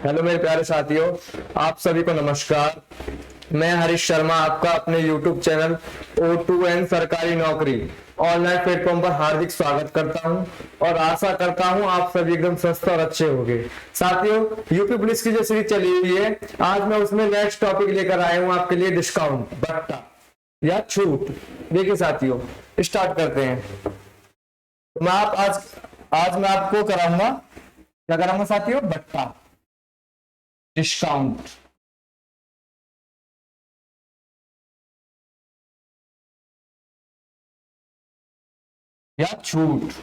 Hello मेरे प्यारे साथियों, आप सभी को नमस्कार। मैं हरीश शर्मा आपका अपने YouTube चैनल O2N सरकारी नौकरी ऑनलाइन प्लेटफॉर्म पर हार्दिक स्वागत करता हूं और आशा करता हूं आप सभी एकदम स्वस्थ और अच्छे होंगे। साथियों, यूपी पुलिस की जो सीरीज चली हुई है, आज मैं उसमें नेक्स्ट टॉपिक लेकर आया हूं आपके लिए, डिस्काउंट, बट्टा या छूट। देखिए साथियों, स्टार्ट करते हैं। मैं आज मैं आपको कराऊंगा, क्या कराऊंगा साथियों? बट्टा, डिस्काउंट। या छूट।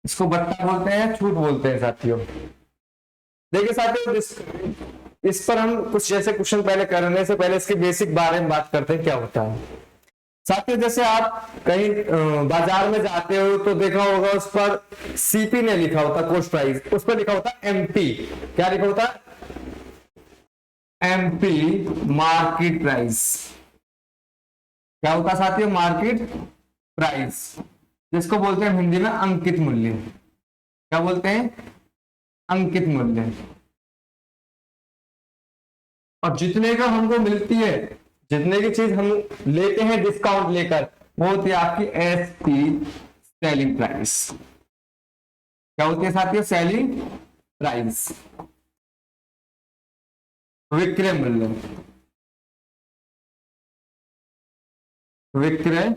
इसको बट्टा बोलते हैं, छूट बोलते हैं साथियों। देखिए साथियों, इस पर हम कुछ जैसे क्वेश्चन पहले करने से पहले इसके बेसिक बारे में बात करते हैं, क्या होता है साथियों। जैसे आप कहीं बाजार में जाते हो तो देखा होगा उस पर सीपी ने लिखा होता, कॉस्ट प्राइस, उस पर लिखा होता एमपी। क्या लिखा होता? MP, market price. क्या होता साथियों? मार्केट प्राइस, जिसको बोलते हैं हिंदी में अंकित मूल्य। क्या बोलते हैं? अंकित मूल्य। और जितने का हमको मिलती है, जितने की चीज हम लेते हैं डिस्काउंट लेकर, वो होती है आपकी एसपी, सेलिंग प्राइस। क्या होती है साथियों? सेलिंग प्राइस, विक्रय मूल्य। विक्रय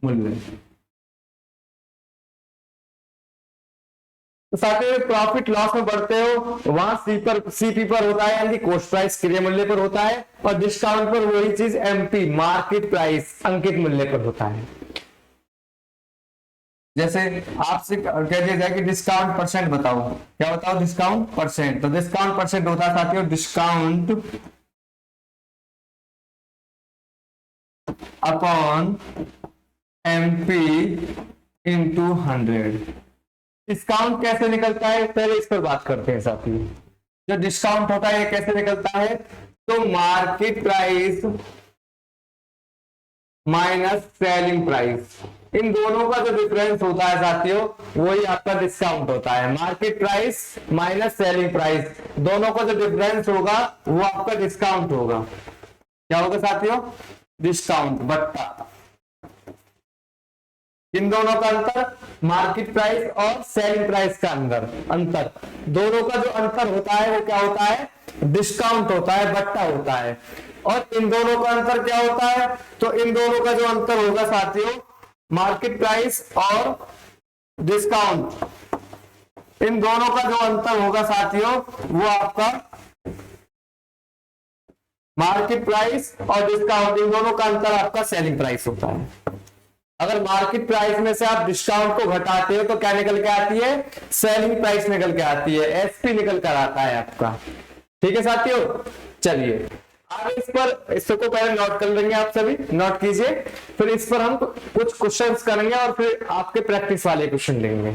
मूल्य। तो साथियों, प्रॉफिट लॉस में बढ़ते हो वहां सीपी पर होता है, यानी कॉस्ट प्राइस, क्रय मूल्य पर होता है, और डिस्काउंट पर वही चीज एमपी, मार्केट प्राइस, अंकित मूल्य पर होता है। जैसे आपसे कह दिया जाए कि डिस्काउंट परसेंट बताओ, क्या बताओ? Discount percent. तो डिस्काउंट परसेंट होता है साथियों discount upon MP into 100। Discount कैसे निकलता है, पहले इस पर बात करते हैं साथियों। जो डिस्काउंट होता है ये कैसे निकलता है? तो market price minus selling price, इन दोनों का जो डिफरेंस होता है साथियों, वही आपका डिस्काउंट होता है। Market price minus selling price, दोनों का जो डिफरेंस होगा वो आपका डिस्काउंट होगा। क्या होगा साथियों? डिस्काउंट, बट्टा। इन दोनों का अंतर, मार्केट प्राइस और सेलिंग प्राइस का अंतर, दोनों का जो अंतर होता है वो क्या होता है? डिस्काउंट होता है, बट्टा होता है। और इन दोनों का अंतर क्या होता है? तो इन दोनों का जो अंतर होगा साथियों, मार्केट प्राइस और डिस्काउंट, इन दोनों का जो अंतर होगा साथियों, वो आपका मार्केट प्राइस और डिस्काउंट, इन दोनों का अंतर आपका सेलिंग प्राइस होता है। अगर मार्केट प्राइस में से आप डिस्काउंट को घटाते हो तो क्या निकल के आती है? सेलिंग प्राइस निकल के आती है, एसपी निकल कर आता है आपका। ठीक है साथियों, चलिए आगे इस पर, इसको पहले नोट कर लेंगे, आप सभी नोट कीजिए, फिर इस पर हम कुछ क्वेश्चंस करेंगे और फिर आपके प्रैक्टिस वाले क्वेश्चन लेंगे।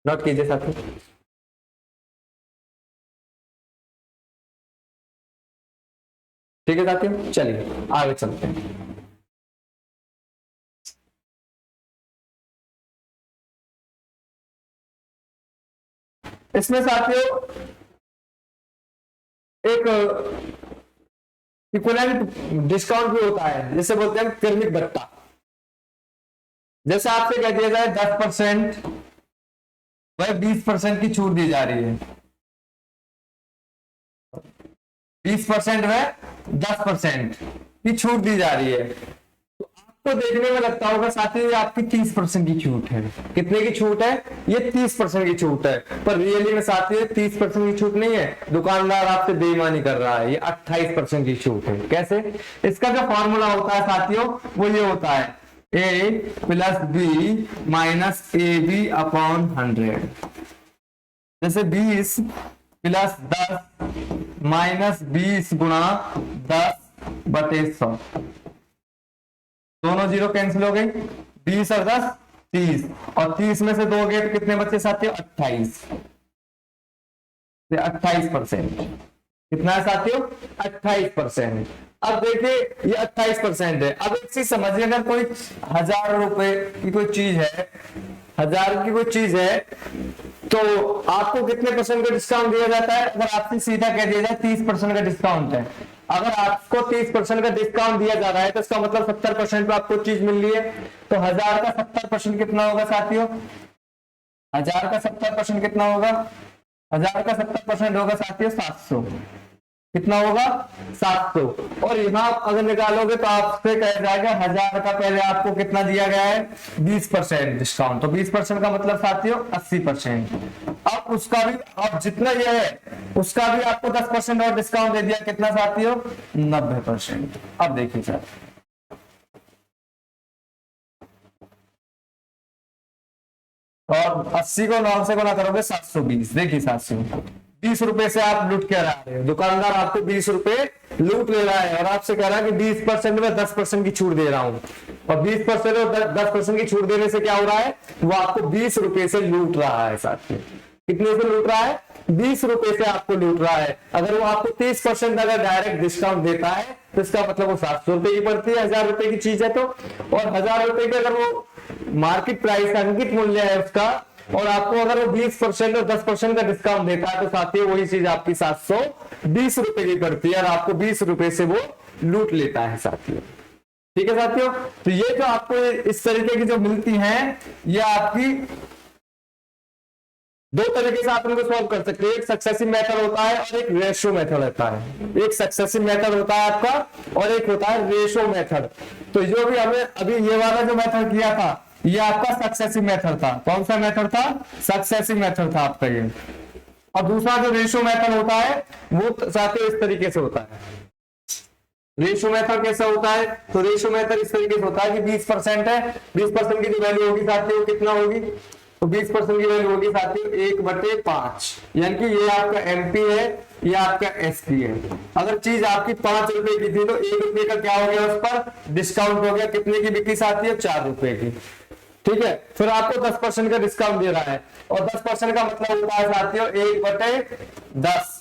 नोट कीजिए साथियों। ठीक है साथियों, चलिए आगे चलते हैं। इसमें साथियों एक इक्विवेलेंट डिस्काउंट भी होता है, जिसे बोलते हैं क्रमिक बट्टा। जैसे आपसे कह दिया जाए 10%, वह 20% की छूट दी जा रही है। 20% वह 10% की छूट दी जा रही है। तो आपको देखने में लगता होगा साथियों ये आपकी 30% की छूट है। कितने की छूट है? ये 30% की छूट है, पर रियली में साथियों 30% की छूट नहीं है, दुकानदार आपसे बेईमानी कर रहा है। ये 28% की छूट है। कैसे? इसका जो फॉर्मूला होता है साथियों, वो ये होता है A plus B minus A B upon 100। जैसे 20 प्लस 10 माइनस 20 गुणा 10/100, दोनों जीरो कैंसिल हो गई, 20 और 10 30, और 30 में से 2 गए तो कितने बचे साथियों? 28। 28%। कितना है साथियों? 28%। अब देखिए ये 28% है। अब एक चीज समझिए, अगर कोई 1000 रुपए की कोई चीज है 1000 की कोई चीज है तो आपको कितने परसेंट का डिस्काउंट दिया जाता है? अगर आपसे सीधा कह दिया जाए 30% का डिस्काउंट है, अगर आपको 30% का डिस्काउंट दिया जा रहा है तो इसका मतलब 70% पे आपको चीज मिल रही है। तो 1000 का 70% कितना होगा साथियों? 1000 का 70% कितना होगा? 1000 का 70% होगा साथियों 700। कितना होगा? 700। और यहाँ अगर निकालोगे तो आपसे कह जाएगा 1000 का पहले आपको कितना दिया गया है? 20% डिस्काउंट। तो 20% का मतलब साथियों 80%। अब उसका भी, अब जितना यह है उसका भी आपको 10% और डिस्काउंट दे दिया। कितना साथियों? 90%। अब देखिए सर, और 80 को 9 से गुना करोगे 720। देखिए 720 से आप लूट के आ रहे हो। दुकानदार आपको 20 रुपए लूट ले रहा है और आपसे कह रहा है कि 20% में 10% की छूट दे रहा हूं। और 20% और 10% की छूट देने से क्या हो रहा है? वो आपको 20 रुपए से लूट रहा है साथियों। कितने से लूट रहा है? 20 रुपए से आपको लूट रहा है। अगर वो आपको 30% अगर डायरेक्ट डिस्काउंट देता है तो इसका मतलब वो 700 रुपए की पड़ती है। 1000 रुपए की चीज है तो, और 1000 रुपए की अगर वो मार्केट प्राइस अंकित मूल्य है उसका, और आपको अगर वो 20% और 10% का डिस्काउंट देता है तो साथियों वही चीज आपकी 720 रुपए की पड़ती है और आपको 20 रुपए से वो लूट लेता है साथियों। ठीक है साथियों, तो ये जो आपको इस तरीके की जो मिलती हैं, ये आपकी दो तरीके से आप इनको सॉल्व कर सकते हैं। एक सक्सेसिव मेथड होता है और एक रेशियो मेथड होता है। एक सक्सेसिव मेथड होता है आपका और एक होता है रेशियो मेथड। तो जो भी हमने अभी ये वाला जो मेथड किया था ये आपका सक्सेसिव मेथड था। कौन सा मेथड था? सक्सेसिव मेथड था आपका ये। और दूसरा जो रेशियो मेथड होता है वो साथियों इस तरीके से होता है। रेशियो मेथड कैसा होता है? तो रेशियो मेथड इस तरीके से होता है कि 20% है, 20% की जो वैल्यू होगी साथियों कितना होगी? तो 20% की वैल्यू होगी साथियों 1/5, यानी कि ये आपका एमपी है, ये आपका एसपी है। अगर चीज आपकी 5 रुपए की थी तो 1 रुपए का क्या हो गया? उस पर डिस्काउंट हो गया। कितने की बिकी साथियों? 4 रुपए की। ठीक है, फिर आपको 10% का डिस्काउंट दे रहा है और 10% का मतलब होता है साथियों 1/10।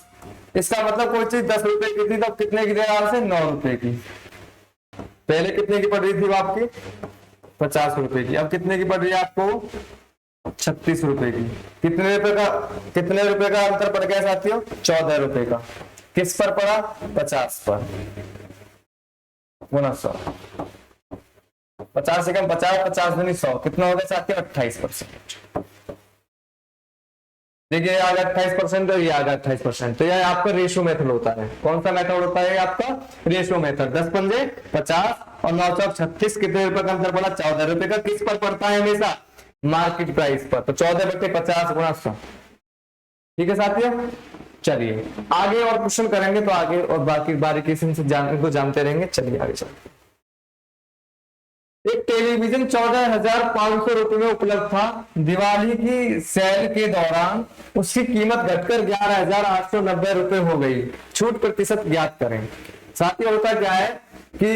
इसका मतलब कोई चीज 10 रुपए की थी तो कितने की दे रहा है? 9 रुपए की। पहले कितने की पड़ रही थी वो आपकी? 50 रुपए की। अब कितने की पड़ रही है आपको? 36 रुपए की। कितने रुपए का अंतर पड़ गया साथियों? 14 रुपए का। किस पर पड़ा? 50 पर। 100 50 से कम 50, 50 दूनी 100, कितना हो गया साथियों? 28%। देखिए आ गया 28% और ये आ गया 28%। तो ये आपका रेशियो मेथड होता है। कौन सा मेथड होता है? आपका रेशियो मेथड। 10 पंजे 50 और 9 चौक 36। कितने रुपए का अंतर पड़ा? 14 रुपए का। किस पर पड़ता है? हमेशा मार्केट प्राइस पर। तो 14/50 गुणा 100। ठीक है साथियों, चलिए आगे और क्वेश्चन करेंगे तो आगे और बाकी बारीकी से जानते रहेंगे। चलिए आगे चलते। एक टेलीविजन 14,500 रुपए में उपलब्ध था। दिवाली की सेल के दौरान उसकी कीमत घटकर 11,890 रुपए हो गई। छूट प्रतिशत ज्ञात करें। साथियों होता क्या है कि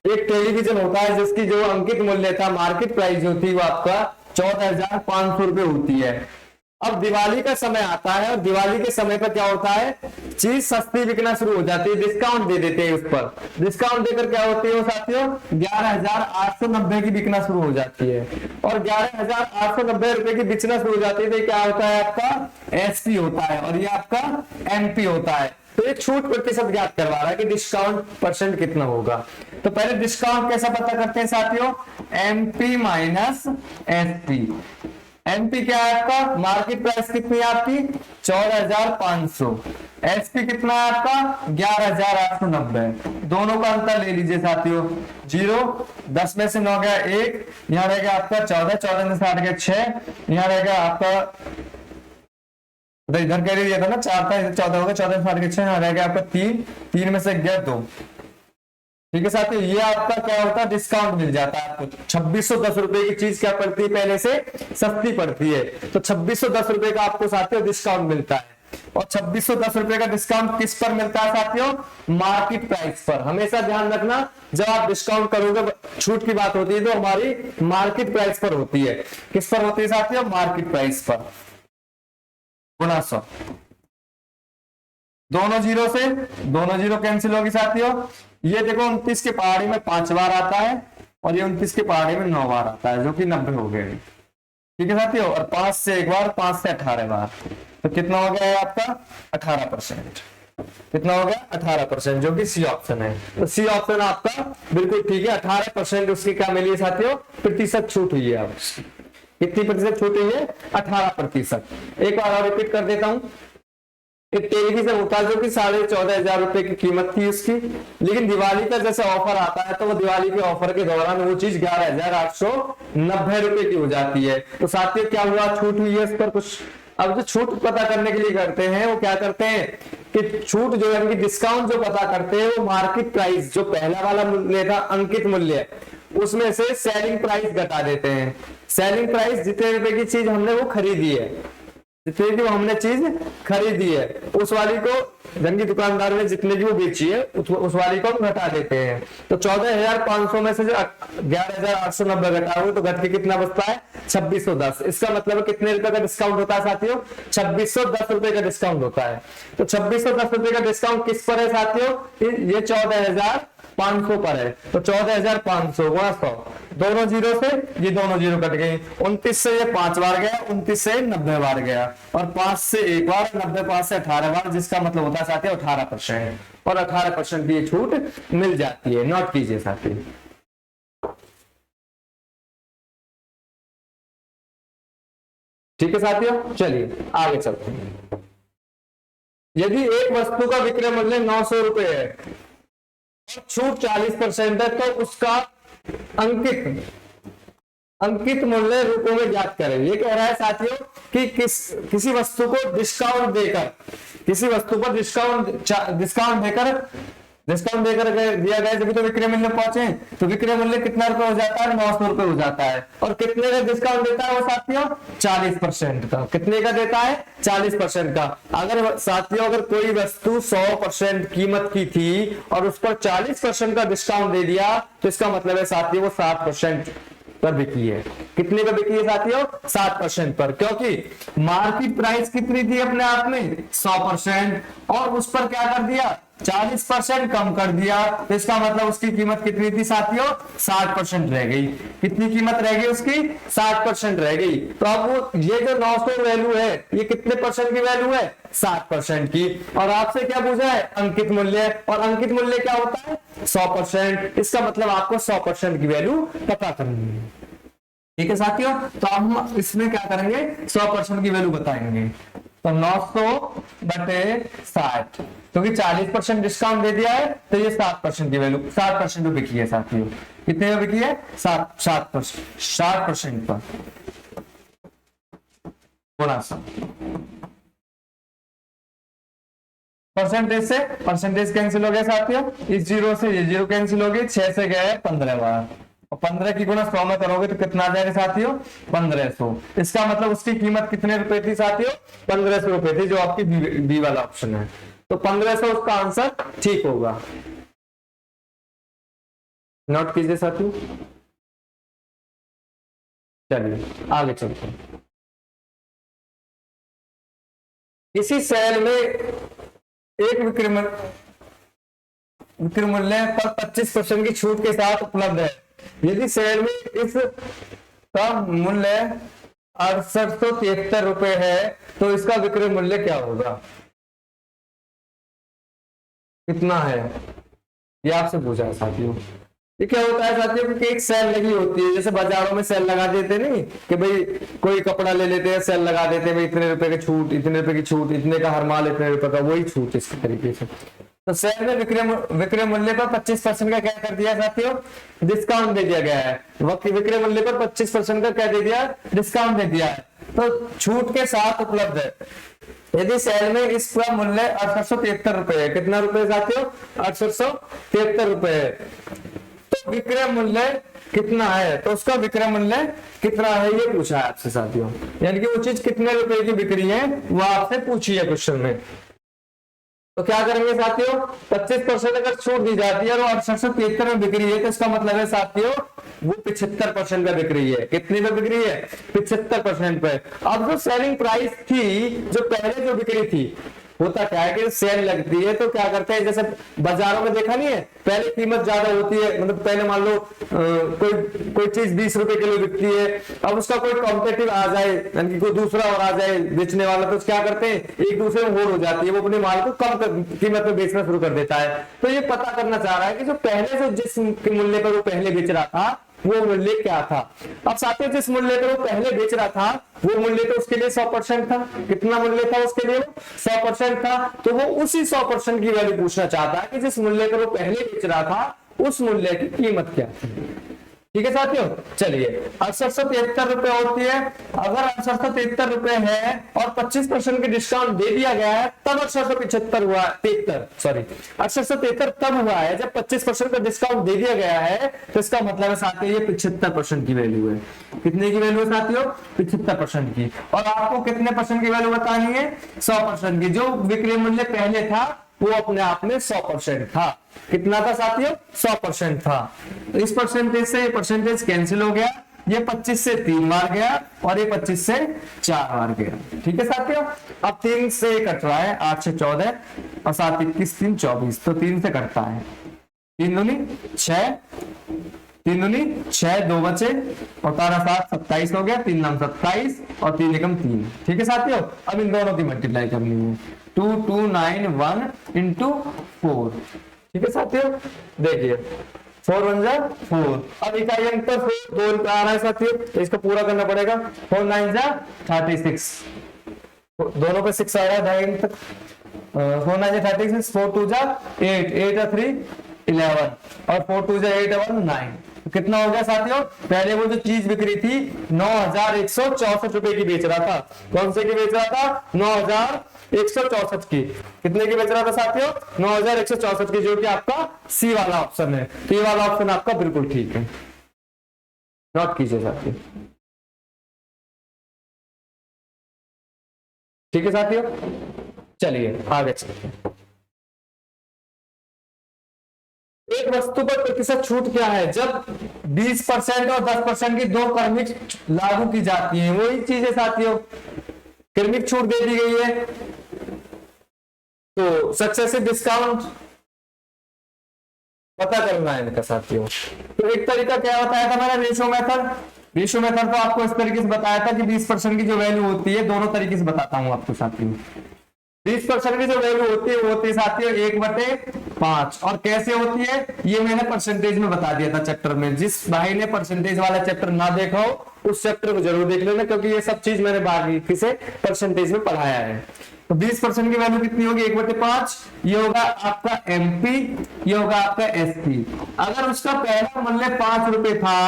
एक टेलीविजन होता है जिसकी जो अंकित मूल्य था, मार्केट प्राइस जो थी वो आपका 14,500 रुपए होती है। अब दिवाली का समय आता है और दिवाली के समय पर क्या होता है? चीज सस्ती बिकना शुरू हो जाती है, डिस्काउंट दे देते हैं उस पर। डिस्काउंट देकर क्या होती है साथियों? 11,890 की बिकना शुरू हो जाती है। और 11,890 रुपए की बिकना शुरू हो जाती है तो क्या होता है? आपका एसपी होता है और ये आपका एमपी होता है। तो ये छूट प्रतिशत ज्ञात करवा रहा है कि डिस्काउंट परसेंट कितना होगा। तो पहले डिस्काउंट कैसा पता करते हैं साथियों? MP minus SP. एमपी क्या है आपका? मार्केट प्राइस कितनी है आपकी? 14,500। एसपी कितना है आपका? 11,890। दोनों का अंतर ले लीजिए साथियों। 0, 10 में से 9 गया 1, यहाँ रहेगा आपका 14, 14 में से 8 गया 6, यहाँ रहेगा आपका, तो इधर कह दिया था ना 4 था, 14 होगा, 14 में 8 गया 6, यहाँ रहेगा आपका 3, 3 में से गया 2। ठीक है साथियों, ये आपका क्या होता है? डिस्काउंट मिल जाता है आपको। 2610 रुपए की चीज क्या पड़ती है? पहले से सस्ती पड़ती है। तो 2610 रुपए का आपको साथियों डिस्काउंट मिलता है। और 2610 रुपए का डिस्काउंट किस पर मिलता है साथियों? मार्केट प्राइस पर। हमेशा ध्यान रखना, जब आप डिस्काउंट करोगे, छूट की बात होती है तो हमारी मार्केट प्राइस पर होती है। किस पर होती है साथियों? मार्केट प्राइस पर। गुणा 100। दोनों जीरो कैंसिल होगी साथियों। ये देखो 29 के पहाड़ी में 5 बार आता है और ये 29 के पहाड़ी में 9 बार आता है, जो कि 90 हो गए। ठीक है साथियों, और 5 से एक बार, 5 से 18 बार, तो कितना हो गया है आपका 18%। कितना हो गया 18%, जो कि सी ऑप्शन है। तो सी ऑप्शन आपका बिल्कुल ठीक है। 18% उसकी क्या मिली है साथियों, प्रतिशत छूट हुई है। आप कितनी प्रतिशत छूट हुई है, 18%। एक बार और रिपीट कर देता हूं, एक टेलीविजन होता है जो कि 14,500 रुपए की कीमत थी उसकी, लेकिन दिवाली का जैसे ऑफर आता है तो वो दिवाली के ऑफर के दौरान वो चीज 11,890 रुपए की हो जाती है। तो साथियों क्या हुआ, छूट हुई है इस पर कुछ। अब जो छूट पता करने के लिए करते हैं वो क्या करते हैं कि छूट जो है उनकी डिस्काउंट जो पता करते हैं वो मार्केट प्राइस, जो पहला वाला मूल्य था अंकित मूल्य, उसमें से सेलिंग प्राइस घटा देते हैं। सेलिंग प्राइस जितने रुपए की चीज हमने वो खरीदी है, जितने की हमने चीज खरीदी है, उस वाली को रंगी दुकानदार ने जितने की वो बेची है उस वाली को हम घटा देते हैं। तो 14,500 में से जो 11,890 घटाओगे तो घट के कितना बचता है 2,610। इसका मतलब कितने रुपए का डिस्काउंट होता है साथियों, 2,610 रुपए का डिस्काउंट होता है। तो 2,610 रुपए का डिस्काउंट किस पर है साथियों, ये 14,500 पर है। तो 14,500 गुणा 100, दोनों जीरो से ये दोनों जीरो कट गई, 29 से ये 5 बार गया, 29 से 90 बार गया, और 5 से एक बार, 90 5 से 18 बार, जिसका मतलब होता है साथियों 18%। और 18% की छूट मिल जाती है। नोट कीजिए साथियों। ठीक है साथियों, चलिए आगे चलते हैं। यदि एक वस्तु का विक्रय मूल्य 900 रुपए है और छूट 40% है तो उसका अंकित मूल्य रूपों में ज्ञात करें। ये कह रहा है साथियों कि किसी वस्तु को डिस्काउंट देकर, किसी वस्तु पर डिस्काउंट देकर दिया गया जब तो विक्रय मूल्य पहुंचे, तो विक्रय मूल्य कितना रुपए हो जाता है, 900 रुपए हो जाता है। और कितने का डिस्काउंट देता है वो साथियों, 40% का। कितने का देता है, 40% का। अगर साथियों अगर कोई वस्तु 100% कीमत की थी और उस पर 40% का डिस्काउंट दे दिया, तो इसका मतलब है साथियों वो 7% पर बिकी है। कितने पर बिकी है साथियों, 7% पर, क्योंकि मार्केट प्राइस कितनी थी अपने आप में 100%, और उस पर क्या कर दिया 40% कम कर दिया, तो इसका मतलब उसकी कीमत कितनी थी साथियों, 60% रह गई। कितनी कीमत रह गई उसकी, 60% रह गई। तो अब वो ये जो 900 वैल्यू है ये कितने परसेंट की वैल्यू है, 60% की। और आपसे क्या पूछा है, अंकित मूल्य, और अंकित मूल्य क्या होता है 100%। इसका मतलब आपको 100% की वैल्यू पता करनी है। ठीक है साथियों, तो हम इसमें क्या करेंगे 100% की वैल्यू बताएंगे। तो 900 बटे 60, क्योंकि 40% डिस्काउंट दे दिया है तो ये 7% की वैल्यू, 60% पे बिकी है साथियों। कितने में बिकी है, 60% पर गुणा 100। परसेंटेज से परसेंटेज कैंसिल हो गया साथियों, इस जीरो से ये जीरो कैंसिल हो गई, 6 से गए 15 बार, और 15 की गुणा 100 में करोगे तो कितना आ जाएगा साथियों, 1500। इसका मतलब उसकी कीमत कितने रुपए थी साथियों, 1500 रुपए थी, जो आपकी बी वाला ऑप्शन है। तो 1500 उसका आंसर ठीक होगा। नोट कीजिए साथियों। चलिए आगे चलते हैं। इसी सेल में एक विक्रय मूल्य पर 25% की छूट के साथ उपलब्ध है। यदि सेल में इस का मूल्य 6873 रुपए है तो इसका विक्रय मूल्य क्या होगा, कितना है, ये आपसे पूछा है साथियों। ये क्या होता है साथियों, क्योंकि एक सेल लगी होती है, जैसे बाजारों में सेल लगा देते नहीं कि भाई कोई कपड़ा ले लेते हैं, सेल लगा देते हैं, भाई इतने रुपए की छूट, इतने रुपए की छूट, इतने का हर माल इतने रुपए का, वही छूट इस तरीके से। तो सेल में विक्रय मूल्य पर 25% का क्या कर दिया साथियों, डिस्काउंट दे दिया गया है। विक्रय मूल्य पर 25% का क्या दे दिया, डिस्काउंट दे दिया है, तो छूट के साथ उपलब्ध है। यदि सेल में इसका मूल्य 873 रुपए है, कितना रुपए साथियों, 873 रुपए है, तो विक्रय मूल्य कितना है, तो उसका विक्रय मूल्य कितना है ये पूछा है आपसे साथियों। यानी कि वो चीज कितने रुपए की बिक्री है वो आपसे पूछी है क्वेश्चन में। तो क्या करेंगे साथियों, 25% अगर छूट दी जाती है और 873 में बिक्री है, तो इसका मतलब है साथियों वो 75% पे बिक रही है। कितनी पे बिक रही है, 75% पे। अब जो सेलिंग प्राइस थी, जो पहले जो बिक्री थी होता क्या है कि सेल लगती है तो क्या करते हैं, जैसे बाजारों में देखा नहीं है, पहले कीमत ज्यादा होती है, मतलब पहले मान लो कोई चीज 20 रुपए किलो बिकती है, अब उसका कोई कॉम्पिटिटिव आ जाए, यानी कि कोई दूसरा और आ जाए बेचने वाला, तो क्या करते हैं, एक दूसरे में होड़ हो जाती है, वो अपने माल को कम कीमत में बेचना शुरू कर देता है। तो ये पता करना चाह रहा है कि जो पहले जो जिस मूल्य पर वो पहले बेच रहा था वो मूल्य क्या था। अब साथियों जिस मूल्य पर वो पहले बेच रहा था वो मूल्य तो उसके लिए 100% था। कितना मूल्य था उसके लिए? 100% था। तो वो उसी 100% की वैल्यू पूछना चाहता है कि जिस मूल्य पर वो पहले बेच रहा था उस मूल्य की कीमत क्या थी। ठीक है साथियों, चलिए 6873 रुपए होती है। अगर 6873 रुपए है और 25% की डिस्काउंट दे दिया गया है तब 6875 हुआ, 6873 तब हुआ है जब 25% का डिस्काउंट दे दिया गया है। तो इसका मतलब है साथियों ये 75% की वैल्यू है। कितने की वैल्यू है साथियों? 75% की। और आपको कितने परसेंट की वैल्यू बतानी है? 100% की। जो विक्रय मूल्य पहले था वो अपने आप में 100% था। कितना था साथियों? 100% था। तो इस परसेंटेज से ये परसेंटेज कैंसिल हो गया, ये 25 से 3 बार गया और ये 25 से 4 बार गया। ठीक है साथियों, अब 3 से कट रहा है, 8 से 14 और 7 21 3 24, तो 3 से कटता है। 3 दूनी 6, 3 दूनी 6, 2 बचे और 7 27 हो गया, 3 नाम 27 और 3 एकम 3। ठीक है साथियों, अब इन दोनों की मल्टीप्लाई करनी है। 2291 इंटू 4। ठीक है साथियों, देखिए 4 1 जा 4। अब इकाई अंक पर 2 रुपए आ रहा है साथियों, तो इसको पूरा करना पड़ेगा। 4 9 जा 36, दोनों पे 6 आ रहा है ढाई अंक तक। 4 9 जा 36, 4 2 जा 8, 8 और 3 11 और 4 2 जा 8 और 1 9। तो कितना हो गया साथियों? पहले वो जो चीज बिक रही थी 9164 रुपए की बेच रहा था। कौन से की बेच रहा था? 9164 की। कितने की बेच रहा था साथियों? 9164 की, जो कि आपका सी वाला ऑप्शन है। तो ये वाला ऑप्शन आपका बिल्कुल ठीक है, नोट कीजिए साथियों। ठीक है साथियों, चलिए आगे चलते हैं। एक वस्तु पर प्रतिशत छूट क्या है? जब 20% और 10% की दो क्रमिक लागू की जाती है, वही चीज है साथियों। क्रमिक छूट दे दी गई है तो सक्सेसिव डिस्काउंट पता करना है इनका साथियों। तो एक तरीका क्या बताया था मैंने? Ratio method. रेशो मेथड तो आपको इस तरीके से बताया था कि 20% की जो वैल्यू होती है, दोनों तरीके से बताता हूं आपको साथियों। 20% की जो वैल्यू होती है वो होती है साथियों 1/5। और कैसे होती है ये मैंने परसेंटेज में बता दिया था चैप्टर में। जिस भाई ने परसेंटेज वाला चैप्टर ना देखा हो उस चैप्टर को जरूर देख लेना, क्योंकि ये सब चीज मैंने बारीकी से परसेंटेज में पढ़ाया है। तो 20% की वैल्यू कितनी होगी? 1/5। ये होगा आपका एमपी, ये होगा आपका एसपी। अगर उसका पहला मूल्य 5 रुपए था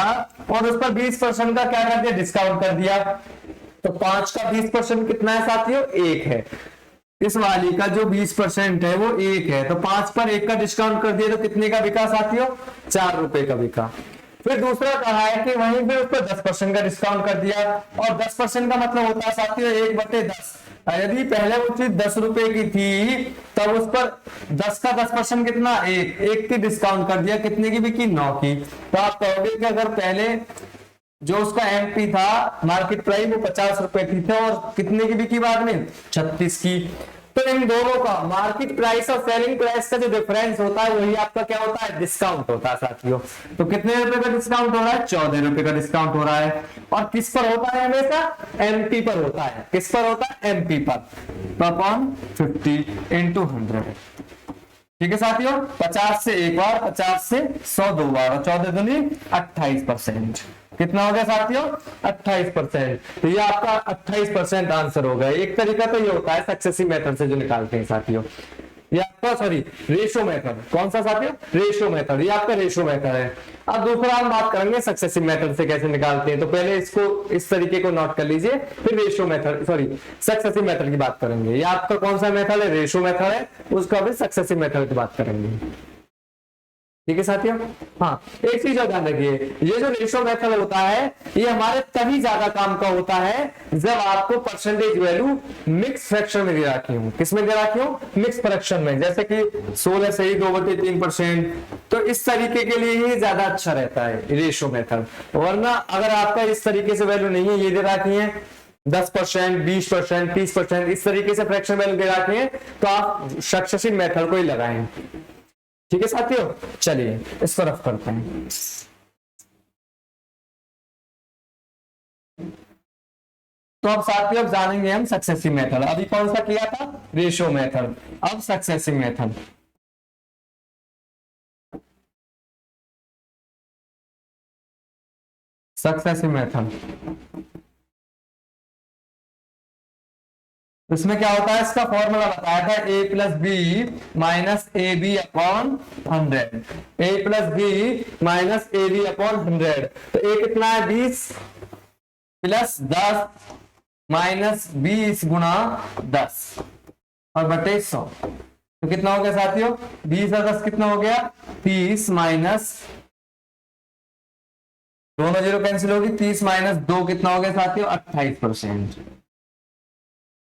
और उस पर 20% का क्या कर दिया? डिस्काउंट कर दिया, तो 5 का 20% कितना है साथियों? 1 है। इस वाली का जो 20% है वो 1 है, तो 5 पर 1 का डिस्काउंट कर दिया तो कितने का बिका साथियों? 4 रुपए का बिका। फिर दूसरा कहा है कि वहीं पे उस पर 10% का डिस्काउंट कर दिया, और 10% का मतलब होता है साथियों 1/10। यदि पहले वो चीज 10 रुपए की थी तब उस पर 10 का 10% कितना? 1 की डिस्काउंट कर दिया, कितने की बिकी? 9 की। तो आप कहोगे कि अगर पहले जो उसका एमपी था मार्केट प्राइस वो 50 रुपए की थे और कितने की बिकी बाद में? 36 की। तो इन दोनों का मार्केट प्राइस और सेलिंग प्राइस का जो डिफरेंस होता है वही आपका क्या होता है? डिस्काउंट होता है साथियों। तो कितने रुपए का डिस्काउंट हो रहा है? 14 रुपए का डिस्काउंट हो रहा है। और किस पर होता है? हमेशा एमपी पर होता है। किस पर होता है? एमपी पर। Upon 50 into 100। ठीक है साथियों, 50 से एक बार, 50 से 100 दो बार, और 14 दूनी 28%। कितना हो गया साथियों? 28%। तो ये आपका 28% आंसर हो गया। एक तरीका तो ये होता है सक्सेसिव मेथड से जो निकालते हैं साथियों, ये आपका सॉरी रेशो मेथड। कौन सा साथियों? Ratio method. ये आपका रेशो मेथड है। अब दूसरा हम बात करेंगे सक्सेसिव मेथड से कैसे निकालते हैं। तो पहले इसको इस तरीके को नोट कर लीजिए, फिर ratio method sorry successive method की बात करेंगे। ये आपका कौन सा मेथड है? रेशो मेथड है, उसका भी सक्सेसिव मेथड की बात करेंगे। ठीक है साथियों, हाँ एक चीज और ध्यान रखिए, ये जो रेशो मेथड होता है ये हमारे तभी ज्यादा काम का होता है जब आपको परसेंटेज वैल्यू मिक्स फ्रैक्शन में दे रखी हो। किसमें दे रखी हो? मिक्स फ्रैक्शन में। जैसे कि 16 से ही 2/3%। तो इस तरीके के लिए ही ज्यादा अच्छा रहता है रेशो मेथड। वरना अगर आपका इस तरीके से वैल्यू नहीं है, ये दे रखी है 10%, 20%, 30%, इस तरीके से फ्रैक्शन वैल्यू गिरा के तो आप सक्सेसिव मेथड को ही लगाएं। ठीक है साथियों, चलिए इस पर रफ करते हैं। तो अब साथियों अब जानेंगे हम सक्सेसिव मेथड। अभी कौन सा किया था, रेशियो मेथड, अब सक्सेसिव मेथड। सक्सेसिव मेथड इसमें क्या होता है, इसका फॉर्मूला बताया था a plus B minus A B upon 100, a plus B minus A B upon 100। तो a कितना है 20 प्लस 10 माइनस 20 गुणा 10 और बटे 100। तो कितना हो गया साथियों, 20 और 10 कितना हो गया 30 माइनस, दोनों जीरो कैंसिल होगी, 30 माइनस 2 कितना हो गया साथियों 28%।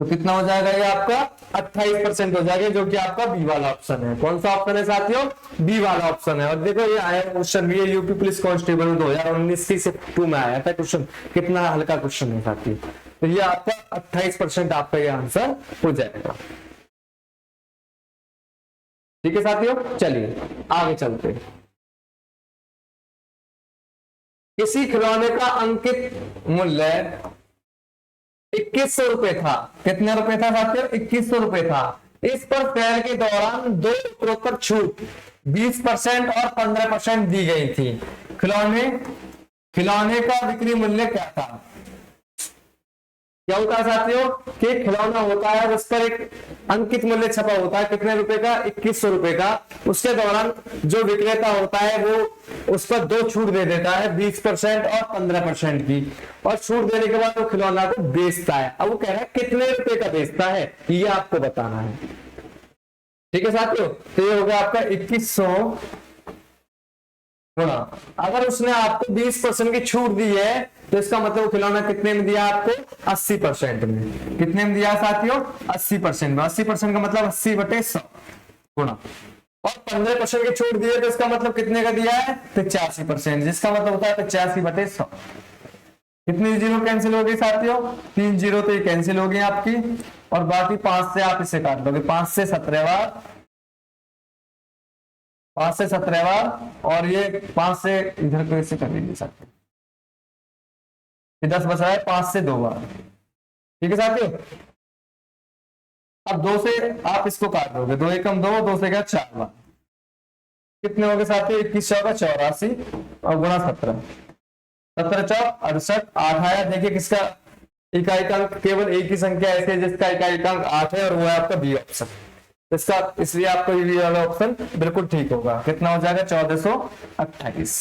तो कितना हो जाएगा ये आपका 28% हो जाएगा, जो कि आपका बी वाला ऑप्शन है। कौन सा ऑप्शन है साथियों, बी वाला ऑप्शन है। और देखो ये आया क्वेश्चन भी, यूपी पुलिस कांस्टेबल में 2019 की शिफ्ट 2 में आया था क्वेश्चन, कितना हल्का क्वेश्चन है साथियों। तो ये आपका 28% आपका ये आंसर हो जाएगा। ठीक है साथियों, चलिए आगे चलते। किसी खिलौने का अंकित मूल्य 2100 रुपए था। कितने रुपए था साथियों, 2100 रुपए था। इस पर सेल के दौरान दो उत्तरों पर छूट 20% और 15% दी गई थी। खिलौने का बिक्री मूल्य क्या था। क्या होता है साथियों कि खिलौना होता है, उस पर एक अंकित मूल्य छपा होता है, कितने रुपए का 2100 रुपए का। उसके दौरान जो विक्रेता होता है वो उस पर दो छूट दे देता है, 20% और 15% की। और छूट देने के बाद वो खिलौना को बेचता है। अब वो कह रहा है कितने रुपए का बेचता है, ये आपको बताना है। ठीक है साथियों, तो ये हो गया आपका 2100 गुणा, अगर उसने आपको 20% की छूट दी है तो इसका मतलब खिलौना कितने में दिया आपको 80% में। कितने में दिया साथियों 80% में। 80% का मतलब 80/100 गुणा, और 15% की छूट दी है तो इसका मतलब कितने का दिया है 85%, जिसका मतलब होता है 85/100। कितनी जीरो कैंसिल हो गई साथियों, 3 जीरो तो ये कैंसिल हो गई आपकी, और बाकी 5 से आप इसे काट लोगे, 5 से 17 बार, 5 से 17 बार, और ये 5 से इधर को ऐसे कर लीजिए साथियों, 10 बचा है, 5 से 2 बार। ठीक है साथियों, अब 2 से आप इसको काट दोगे, 2 एकम 2, 2 से क्या 4 बार। कितने हो गए साथियों 21 चौका 84 और गुणा 17, 17 चौक 68, 8 आया। देखिए किसका इकाई का अंक केवल एक ही संख्या ऐसी है जिसका इकाई का अंक 8 है, और वो है आपका बी ऑप्शन। इसका इसलिए आपका ये वाला ऑप्शन बिल्कुल ठीक होगा। कितना हो जाएगा 1428।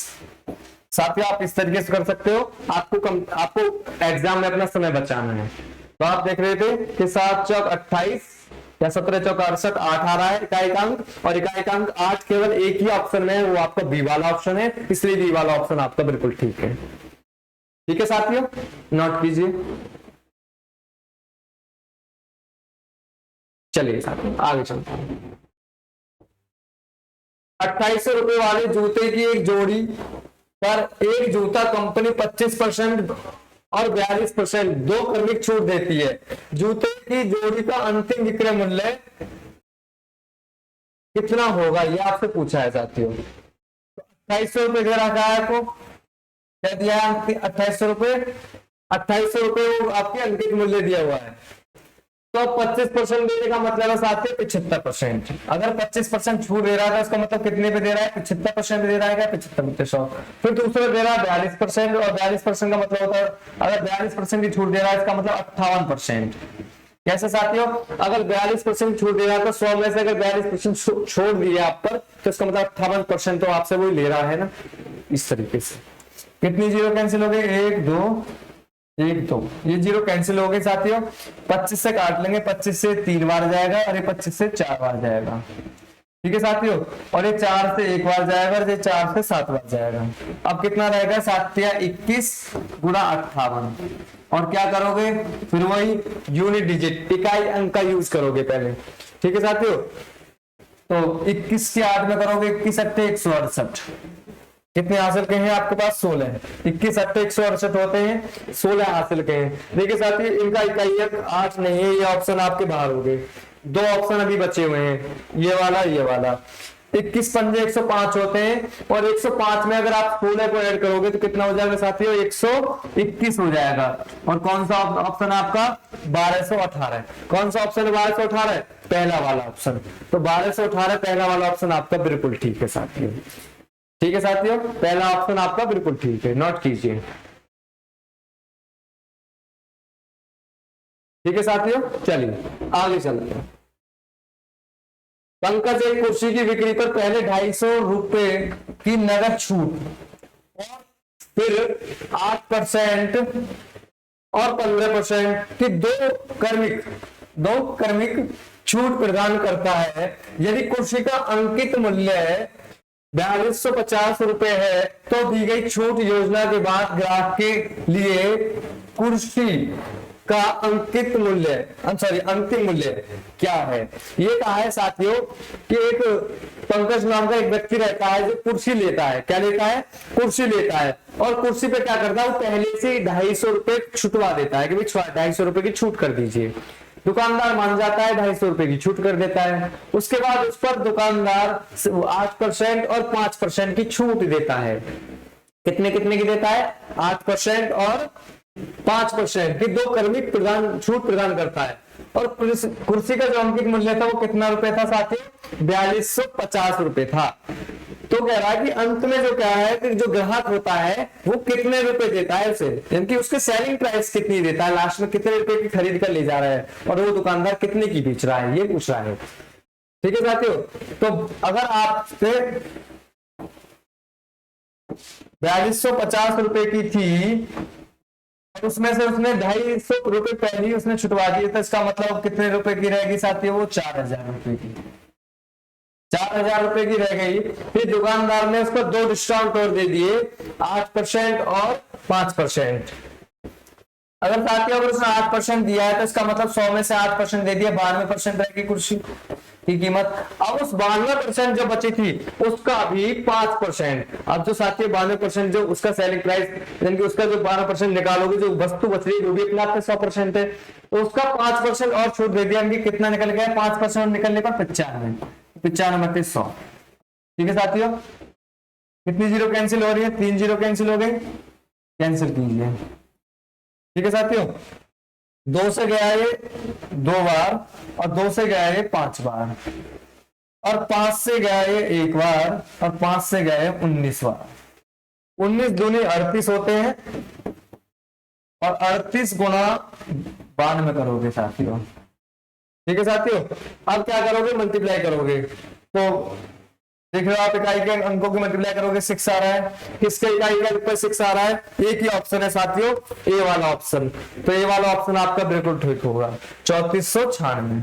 साथियों आप इस तरीके से कर सकते हो, आपको एग्जाम में अपना समय बचाना है। तो आप देख रहे थे कि 7 चौक 28 या 17 चौक 68, 8 आ रहा है इकाई का अंक, और इकाई का अंक 8 केवल एक ही ऑप्शन में है, वो आपका बी वाला ऑप्शन है, इसलिए बी वाला ऑप्शन आपका बिल्कुल ठीक है। ठीक है साथियों, नोट कीजिए। चलिए साथियों आगे चलते हैं। 2800 रुपए वाले जूते की एक जोड़ी पर एक जूता कंपनी 25% और 42% दो क्रमिक छूट देती है। जूते की जोड़ी का अंतिम विक्रय मूल्य कितना होगा, ये आपसे पूछा है साथियों। 2800 रुपए दे रखा है आपको, क्या दिया है 2800 रुपए, 2800 रुपए आपके अंकित मूल्य दिया हुआ है। तो 25% देने का मतलब है साथियों 75%। अगर 25% छूट दे रहा था उसका मतलब कितने पे दे रहा है 75% दे रहा है, 75%। फिर दूसरे दे रहा है 42%, और 42% का मतलब होता है, अगर 42% की छूट दे रहा है इसका मतलब 58%। कैसे साथियों, अगर 42% छूट दे रहा है तो 100 में से अगर 42% छोड़ दिया आप पर तो इसका मतलब 58% तो आपसे वही ले रहा है ना। इस तरीके से कितनी जीरो कैंसिल हो गई, 1 2 1 2, ये जीरो कैंसिल हो गए साथियों। 25 से काट लेंगे, 25 से 3 बार जाएगा, और ये 25 से 4 बार जाएगा। ठीक है साथियों, और ये 4 से 1 बार जाएगा, और ये 4 से 7 बार जाएगा। अब कितना रहेगा 7 या 21 गुणा 58, और क्या करोगे फिर वही यूनिट डिजिट इकाई अंक का यूज करोगे पहले। ठीक है साथियों, तो 21 के 8 में करोगे 21 8 168, कितने हासिल के हैं आपके पास? 16। 21 अट्ठे 168 होते हैं, 16 हासिल के हैं। देखिए साथी, इनका इकाइयक 8 नहीं है, ये ऑप्शन आपके बाहर हो गए। 2 ऑप्शन अभी बचे हुए हैं, ये वाला ये वाला। 21 पंजे 105 होते हैं, और 105 में अगर आप 16 को ऐड करोगे तो कितना हो जाएगा साथियों? 121 हो जाएगा। और कौन सा ऑप्शन आपका? 1218। कौन सा ऑप्शन है 1218? पहला वाला ऑप्शन। तो 1218 पहला वाला ऑप्शन आपका बिल्कुल ठीक है साथियों। ठीक है साथियों, पहला ऑप्शन आपका बिल्कुल ठीक है, नोट कीजिए। ठीक है साथियों, चलिए आगे चलते हैं। पंकज एक कुर्सी की बिक्री पर पहले 250 रुपए की नगद छूट और फिर 8% और 15% की दो क्रमिक छूट प्रदान करता है। यदि कुर्सी का अंकित मूल्य 4250 रुपए है तो दी गई छूट योजना के बाद ग्राहक के लिए कुर्सी का अंतिम मूल्य क्या है? ये कहा है साथियों कि एक पंकज नाम का एक व्यक्ति रहता है जो कुर्सी लेता है। क्या लेता है? कुर्सी लेता है। और कुर्सी पे क्या करता है? वो पहले से 250 रुपए छुटवा देता है कि भाई 250 रुपए की छूट कर दीजिए। दुकानदार मान जाता है, 250 रुपए की छूट कर देता है। उसके बाद उस पर दुकानदार 8% और 5% की छूट देता है। कितने कितने की देता है? 8% और 5% की दो क्रमिक छूट प्रदान करता है। और कुर्सी का जो अंकित मूल्य था वो कितना रुपए था साथियों? 4250 रुपए था। तो कह रहा है कि अंत में जो क्या है कि जो ग्राहक होता है वो कितने रुपए देता है उसे, यानी कि उसके सेलिंग प्राइस कितनी देता है, लास्ट में कितने रुपए की खरीद कर ले जा रहा है और वो दुकानदार कितने की बेच रहा है, ये पूछ रहा है। ठीक है साथियों, तो अगर आपसे 4250 रुपए की थी, उसमें से उसने 250 रुपए पहले ही उसने छुटवा दिए, तो इसका मतलब कितने रुपए की रहेगी साथियों? वो 4000 रुपए की। 4000 रुपए की रह गई। फिर दुकानदार ने उसको 2 डिस्काउंट और दे दिए, 8% और 5%। अगर साथियों अगर उसने 8% दिया है तो इसका मतलब 100 में से 8% दे दिया, 92% रहेगी कुर्सी की कीमत। अब उस 92% जो बची थी उसका भी 5%। अब जो साथियों 92% जो उसका सेलिंग प्राइस, यानी कि उसका जो 12% निकालोगे, जो वस्तु बच रही है वो भी 1,00,000 है, तो उसका 5% और छूट दे दिया। कितना निकल गया? 5% निकलने पर 95 100। ठीक है साथियों, कितनी जीरो कैंसिल हो रही है? 3 जीरो कैंसिल हो गई, कैंसिल कीजिए। ठीक है साथियों, 2 से गया ये 2 बार, और 2 से गया ये 5 बार, और 5 से गया ये 1 बार, और 5 से गया ये 19 बार। 19 दूनी 38 होते हैं, और 38 गुना 92 करोगे साथियों। ठीक है साथियों, अब क्या करोगे? मल्टीप्लाई करोगे। तो देख रहे हो आप, इकाई के अंकों की मल्टीप्लाई करोगे 6 आ रहा है। किसके इकाई के ऊपर 6 आ रहा है? एक ही ऑप्शन है साथियों, ए वाला ऑप्शन। तो ए वाला ऑप्शन आपका बिल्कुल ठीक होगा, 3496।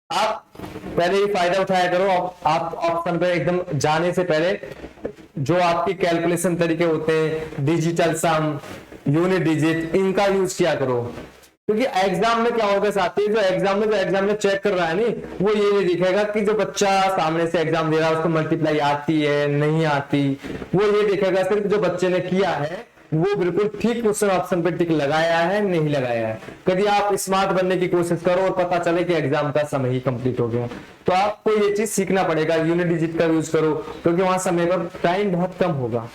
आप पहले ही फायदा उठाया करो, आप ऑप्शन पे एकदम जाने से पहले जो आपकी कैलकुलेशन तरीके होते हैं, डिजिटल सम, यूनिट डिजिट, इनका यूज किया करो। क्योंकि एग्जाम में क्या होगा साथी, जो एग्जाम चेक कर रहा है नहीं, वो ये नहीं दिखेगा कि जो बच्चा सामने से एग्जाम दे रहा है उसको मल्टीप्लाई आती है नहीं आती, वो ये देखेगा सिर्फ जो बच्चे ने किया है वो बिल्कुल ठीक क्वेश्चन ऑप्शन पे टिक लगाया है नहीं लगाया है। कभी आप स्मार्ट बनने की कोशिश करो और पता चले कि एग्जाम का समय ही कंप्लीट हो गया, तो आपको ये चीज सीखना पड़ेगा। यूनिट डिजिट का यूज करो, क्योंकि वहां समय पर टाइम बहुत कम होगा।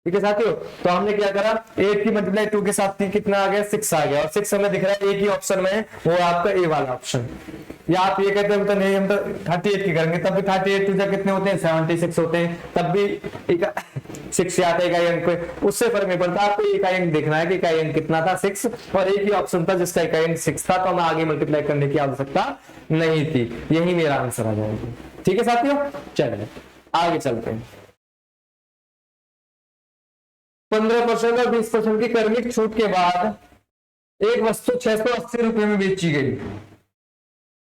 ठीक है साथियों, तो हमने क्या करा, 8 की मल्टीप्लाई 2 के साथ कितना आ गया? 6 आ गया, और 6 हमें दिख रहा है एक ही ऑप्शन में, वो आपका ए वाला ऑप्शन। या आप ये कहते हैं हम तो नहीं, हम तो 38 की करेंगे, तब भी 38 टू कितने होते हैं? 76 होते हैं, तब भी 6 से आता है इकाई अंक पे, उससे फर्क नहीं पड़ता। आपको इकाई अंक देखना है कि इकाई अंक कितना था? 6, और एक ही ऑप्शन था जिसका इकाई अंक 6 था, तो हमें आगे मल्टीप्लाई करने की आवश्यकता नहीं थी। यही मेरा आंसर आ जाएगा। ठीक है साथियों, चलिए आगे चलते हैं। 15% और 20% की क्रमिक छूट के बाद एक वस्तु 680 रुपए में बेची गई।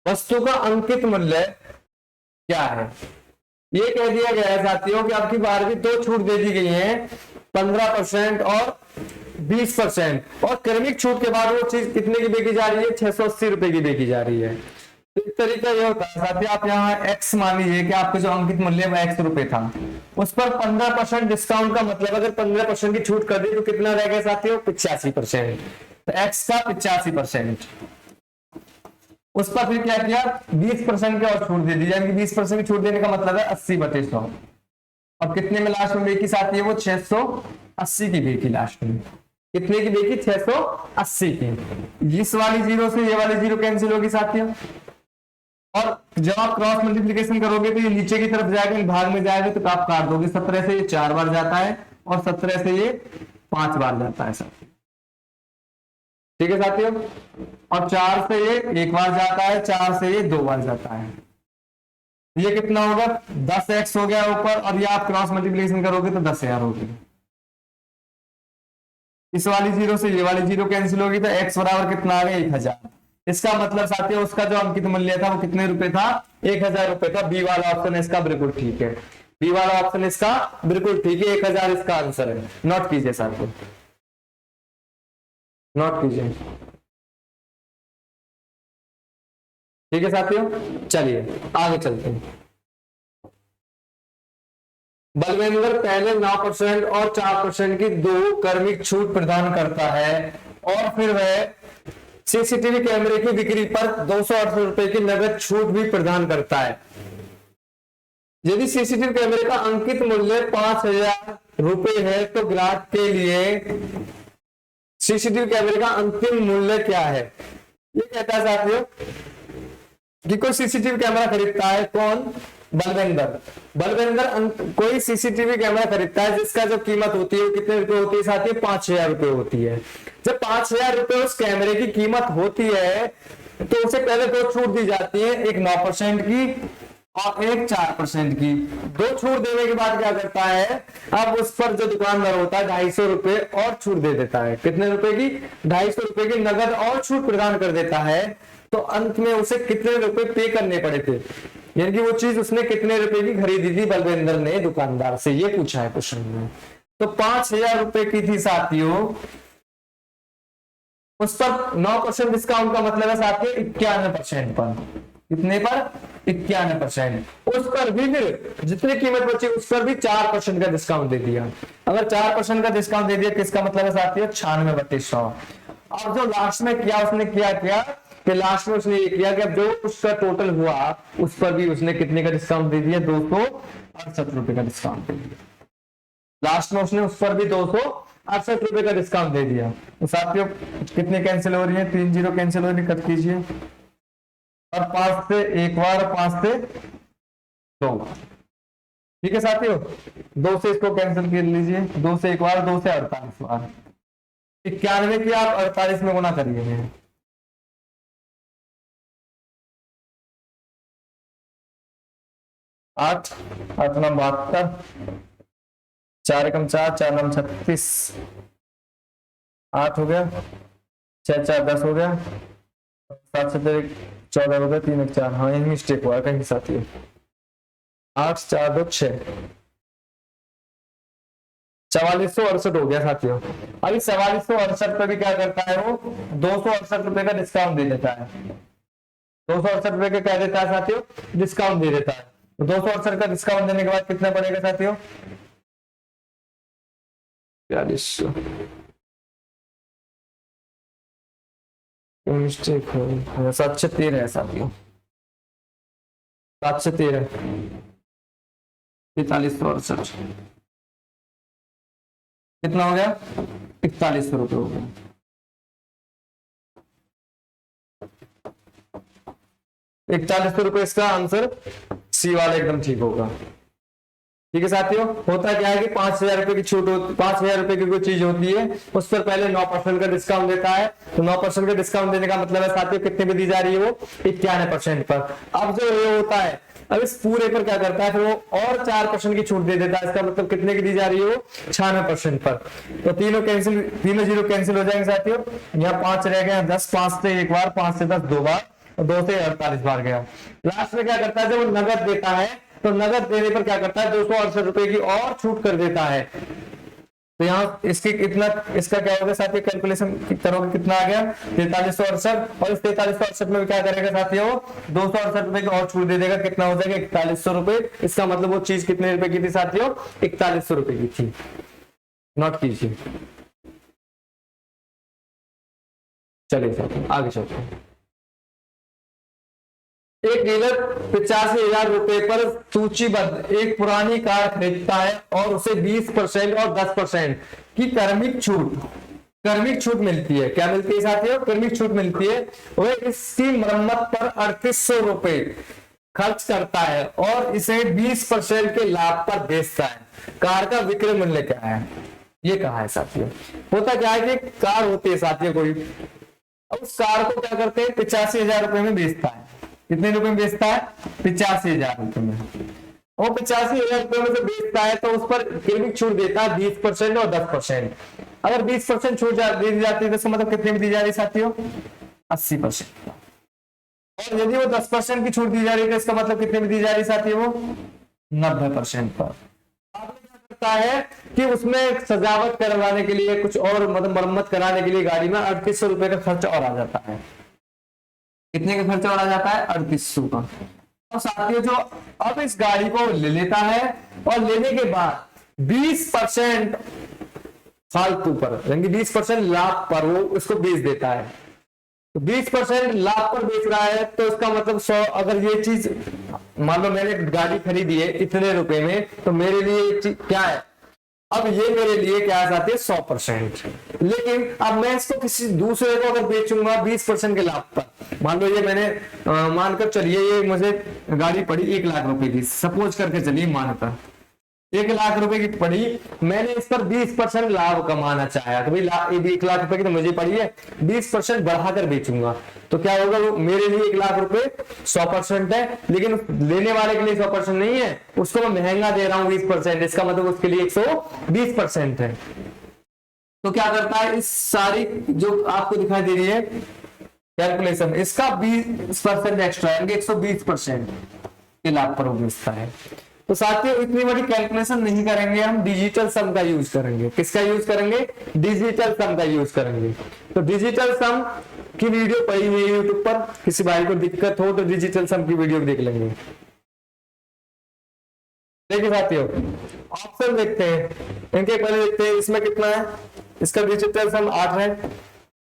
वस्तु का अंकित मूल्य क्या है? ये कह दिया गया है साथियों कि आपकी बार भी 2 छूट दे दी गई है, 15% और 20%, और क्रमिक छूट के बाद वो चीज कितने की बेची जा रही है? 680 रुपए की बेची जा रही है। तो तरीका ये होता है साथियों, आप यहाँ x मान लीजिए कि आपका जो अंकित मूल्य x रुपए था, उस पर 15% डिस्काउंट का मतलब अगर 15% की छूट कर दी तो कितना रह गया साथियों? 85%। तो x का 85%, उस पर फिर क्या किया? 20% की और छूट दे दी, यानी कि 20% की छूट देने का मतलब है 80/100। अब कितने में लास्ट में बेकी साथी है? वो 680 की बेकी लास्ट में। कितने की बेकी? 680 की। इस वाली जीरो से ये वाली जीरो कैंसिल होगी साथियों, और जब आप क्रॉस मल्टीप्लिकेशन करोगे तो ये नीचे की तरफ जाएगा, भाग में जाएगा तो आप काट दोगे। 17 से ये 4 बार जाता है और 17 से ये 5 बार जाता है साथियों। ठीक है साथियों, और 4 से ये 1 बार जाता है, 4 से ये 2 बार जाता है। ये कितना होगा? 10x हो गया ऊपर, और ये आप क्रॉस मल्टीप्लिकेशन करोगे तो 10,000 होगी। इस वाली जीरो से ये वाली जीरो कैंसिल होगी तो x बराबर कितना आ गया? 1000। इसका मतलब साथियों उसका जो अंकित मूल्य था वो कितने रुपए था? 1000 रुपए था। बी वाला ऑप्शन इसका बिल्कुल ठीक है, बी वाला ऑप्शन इसका बिल्कुल ठीक है, 1000 इसका आंसर है। नोट कीजिए साथियों, नोट कीजिए। ठीक है साथियों, चलिए आगे चलते हैं। बलविंदर पहले 9% और 4% की 2 क्रमिक छूट प्रदान करता है, और फिर वह सीसीटीवी कैमरे की बिक्री पर 268 रुपए की नगद छूट भी प्रदान करता है। यदि सीसीटीवी कैमरे का अंकित मूल्य 5000 रुपए है तो ग्राहक के लिए सीसीटीवी कैमरे का अंतिम मूल्य क्या है? ये कहता है साथियों कि कोई सीसीटीवी कैमरा खरीदता है, कौन? बलविंदर। बलविंदर कोई सीसीटीवी कैमरा खरीदता है जिसका जो कीमत होती है वो कितने रुपए होती है साथियों? 5000 रुपए होती है। जब 5000 रुपए उस कैमरे की कीमत होती है तो उसे पहले 2 छूट दी जाती है, एक 9% की और एक 4% की। 2 छूट देने के बाद क्या करता है? अब उस पर जो दुकानदार होता है 250 रुपए और छूट दे देता है। कितने रुपए की? 250 रुपए की नगद और छूट प्रदान कर देता है। तो अंत में उसे कितने रुपए पे करने पड़े थे, यानी कि वो चीज उसने कितने रुपए की खरीदी थी बलविंदर ने दुकानदार से, ये पूछा है क्वेश्चन में। तो 5000 रुपए की थी साथियों, उस पर 9% डिस्काउंट का मतलब है साथियों 91% पर। कितने पर? 91%। उस पर भी फिर जितनी कीमत बची उस पर भी 4% का डिस्काउंट दे दिया। अगर 4% का डिस्काउंट दे दिया किसका मतलब है साथियों? 96/100। अब जो लास्ट में किया उसने क्या किया कि लास्ट में उसने ये किया कि अब जो उसका टोटल हुआ उस पर भी उसने कितने का डिस्काउंट दे दिया? 268 रुपए का डिस्काउंट दे दिया। लास्ट में उसने उस पर भी 268 रुपए का डिस्काउंट दे दिया। तो साथियों कितने कैंसिल हो रही है? 3 जीरो कैंसिल हो रही है, कट कीजिए। और 5 से 1 बार, 5 से 2 बार। ठीक है साथियों, 2 से इसको कैंसिल कर लीजिए, 2 से 1 बार, 2 से 48 बार। 91 की आप 48 में गुना करिए। 8 8 9 72, 4 एकम 4, 4 9 36, 8 हो गया, 6 4 10 हो गया, 7 से 14 हो गया, 3 1 4। हाँ ये मिस्टेक हुआ कहीं साथियों। 8 4 2 6, 4468 हो गया साथियों। अभी 4468 पे भी क्या करता है वो? 268 रुपए का डिस्काउंट दे देता है। 268 रुपए का क्या देता है साथियों? डिस्काउंट दे देता है। तो 268 का डिस्काउंट देने के बाद कितना पड़ेगा साथियों? 4200। मिस्टेक है, 713 है साथियों, 713, 4368। कितना हो गया? 4100 रुपये हो गया। 4100 रुपये इसका आंसर सी वाला एकदम ठीक होगा। ठीक है साथियों, होता क्या है कि 5000 रुपए की छूट होती, 5000 रुपए की कोई चीज होती है उस पर पहले 9% का डिस्काउंट देता है। तो 9% का डिस्काउंट देने का मतलब है साथियों कितने में दी जा रही है वो? 91% पर। अब जो ये होता है अब इस पूरे पर क्या करता है फिर वो और 4% की छूट दे देता है। इसका मतलब कितने की दी जा रही है वो? 96% पर। तो तीनों जीरो कैंसिल हो जाएंगे साथियों। यहाँ 5 रह गए, 10, 5 से 1 बार, 5 से 10 2 बार, और 2 से 48 बार गया। लास्ट में क्या करता है जब वो नगद देता है तो नगद देने पर क्या करता है? 268 रुपए की और छूट कर देता है। तो यहाँ इसकी कितना, इसका क्या होगा साथियों, कैलकुलेशन करोगे कितना आ गया 4368, और इस 4368 में क्या करेगा साथियों, 268 रुपए का और छूट दे देगा, कितना हो जाएगा 4100 रुपए। इसका मतलब वो चीज कितने रुपए की थी साथियों, 4100 रुपए की थी। नोट कीजिए। चलिए साथियों आगे चलते हैं। एक डीलर 85,000 रुपए पर सूचीबद्ध एक पुरानी कार खरीदता है और उसे 20% और 10% की कर्मिक छूट मिलती है। क्या मिलती है साथियों, कर्मिक छूट मिलती है। वह इसकी मरम्मत पर 3800 रुपए खर्च करता है और इसे 20% के लाभ पर बेचता है। कार का विक्रय मूल्य क्या है, ये कहा है साथियों। होता क्या है कि कार होती है साथियों कोई, उस कार को क्या करते हैं 85,000 रुपए में बेचता है। कितने रुपए में बेचता है, 85,000 रुपए में। और 85,000 रुपए में से बेचता है तो उस पर क्रमिक छूट देता है 20% और 10%। अगर 20% छूट दी जाती है तो इसका मतलब कितने में दी जा रही है साथियों, 80%। और यदि वो 10% की छूट दी जा रही है तो इसका मतलब कितने में दी जा रही है साथियों, वो 90% पर। है कि उसमें सजावट करवाने के लिए कुछ और, मतलब मरम्मत कराने के लिए गाड़ी में 3800 रुपए का खर्च और आ जाता है। कितने का खर्चा और आ जाता है, 3800 का। और साथियों जो अब इस गाड़ी को ले लेता है और लेने के बाद 20% फालतू पर, यानी 20% लाभ पर वो उसको बेच देता है। तो 20% लाभ पर बेच रहा है तो इसका मतलब 100, अगर ये चीज मान लो मैंने गाड़ी खरीदी है इतने रुपए में, तो मेरे लिए क्या है, अब ये मेरे लिए क्या आती है 100%। लेकिन अब मैं इसको किसी दूसरे को अगर बेचूंगा 20% के लाभ पर, मान लो ये मैंने मानकर चलिए ये मुझे गाड़ी पड़ी 1 लाख रुपए की, सपोज करके चलिए मानकर 1 लाख रुपए की पड़ी, मैंने इस पर 20% लाभ कमाना चाहा तो भाई 1 लाख रुपए की तो मुझे पड़ी है, 20% बढ़ाकर बेचूंगा तो क्या होगा, वो मेरे लिए 1 लाख रुपए 100% है, लेकिन लेने वाले के लिए 100% नहीं है, उसको मैं महंगा दे रहा हूं 20%, इसका मतलब उसके लिए 120% है। तो क्या करता है, इस सारी जो आपको दिखाई दे रही है कैलकुलेशन, इसका 20% एक्स्ट्रा यानी 120% के लाभ पर वो बेचता है। तो साथियों इतनी बड़ी कैलकुलेशन नहीं करेंगे, हम डिजिटल सम का यूज करेंगे। किसका यूज करेंगे, डिजिटल सम का यूज करेंगे। तो डिजिटल सम की वीडियो पड़ी हुई है यूट्यूब पर, किसी भाई को दिक्कत हो तो डिजिटल सम की वीडियो देख लेंगे। देखिए साथियों ऑप्शन देखते हैं, इनके पहले देखते हैं इसमें कितना है। इसका डिजिटल सम 8 है,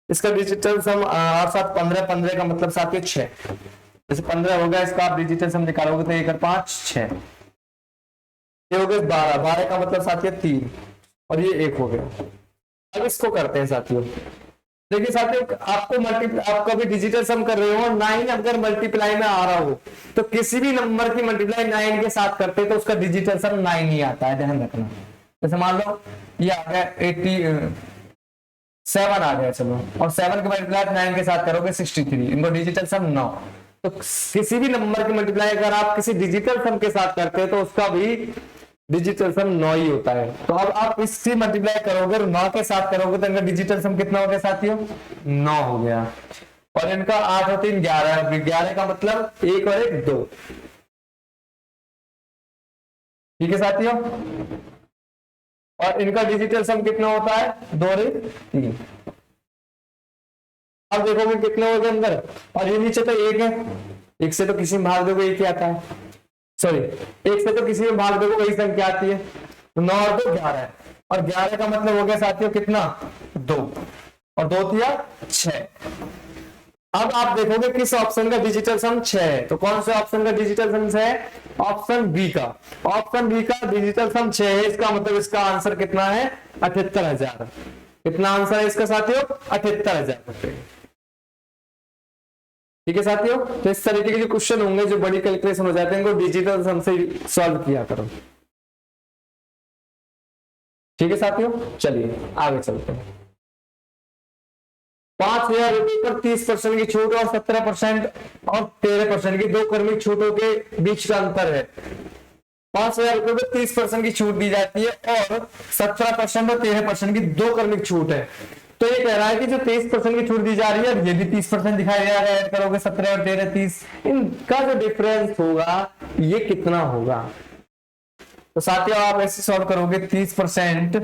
इसका डिजिटल सम 8 7 15, 15 का मतलब साथियों 6, जैसे 15 हो गया, इसका आप डिजिटल सम निकालोगे तो 1 और 5 6, ये हो गया 12, 12 का मतलब साथियों 3 और ये 1 हो गया। अब इसको करते हैं साथियों। देखिए साथियों आपको आप कभी डिजिटल सम कर रहे हो, 9 अगर मल्टीप्लाई में आ रहा हो तो किसी भी नंबर की मल्टीप्लाई 9 के साथ करते हैं तो उसका डिजिटल सम 9 ही आता है, ध्यान रखना। जैसे मान लो ये आ गया 87 आ गया, चलो, और 7 के मल्टीप्लाई 9 के साथ करोगे 63, इनको डिजिटल सम 9। तो किसी भी नंबर की मल्टीप्लाई अगर आप किसी डिजिटल सम के साथ करते हैं तो उसका भी डिजिटल सम 9 ही होता है। तो अब आप इससे मल्टीप्लाई करोगे 9 के साथ करोगे तो इनका डिजिटल सम कितना हो गया साथियों, 9 हो गया। और इनका 8 और 3 11, 11 का मतलब 1 और 1 2, ठीक है साथियों। और इनका डिजिटल सम कितना होता है, 2 और 1 3। अब देखोगे कितने हो गए अंदर, और ये नीचे तो 1 है, 1 से तो किसी में भाग दोगे 1 ही आता है, सॉरी 1 से तो किसी में भाग दोगे वही संख्या आती है। तो 9 और 2 11 है, और 11 का मतलब हो गया साथियों कितना 2, और 2 दिया 6। अब आप देखोगे किस ऑप्शन का डिजिटल सम 6 है, तो कौन से ऑप्शन का डिजिटल सम 6 है, ऑप्शन बी का। ऑप्शन बी का डिजिटल सम 6 है, इसका मतलब इसका आंसर कितना है 78,000। कितना आंसर है इसका साथियों, 78,000 रुपए। ठीक है साथियों, तो इस तरीके के जो क्वेश्चन होंगे जो बड़ी कैलकुलेशन हो जाते हैं उनको डिजिटल सम से सॉल्व किया करो। ठीक है साथियों, चलिए आगे चलते हैं। 5,000 रुपए पर 30% की छूट और 17% और 13% की 2 क्रमिक छूटों के बीच का अंतर है। 5,000 रुपए पर 30% की छूट दी जाती है और 17% और 13% की 2 क्रमिक छूट है। तो ये कह रहा है कि जो 23% की छूट दी जा रही है ये भी 30% दिखाई दे रहा है, ऐड करोगे 17 और 13 30, इनका जो डिफरेंस होगा ये कितना होगा। तो साथियों आप ऐसे सॉल्व करोगे 30%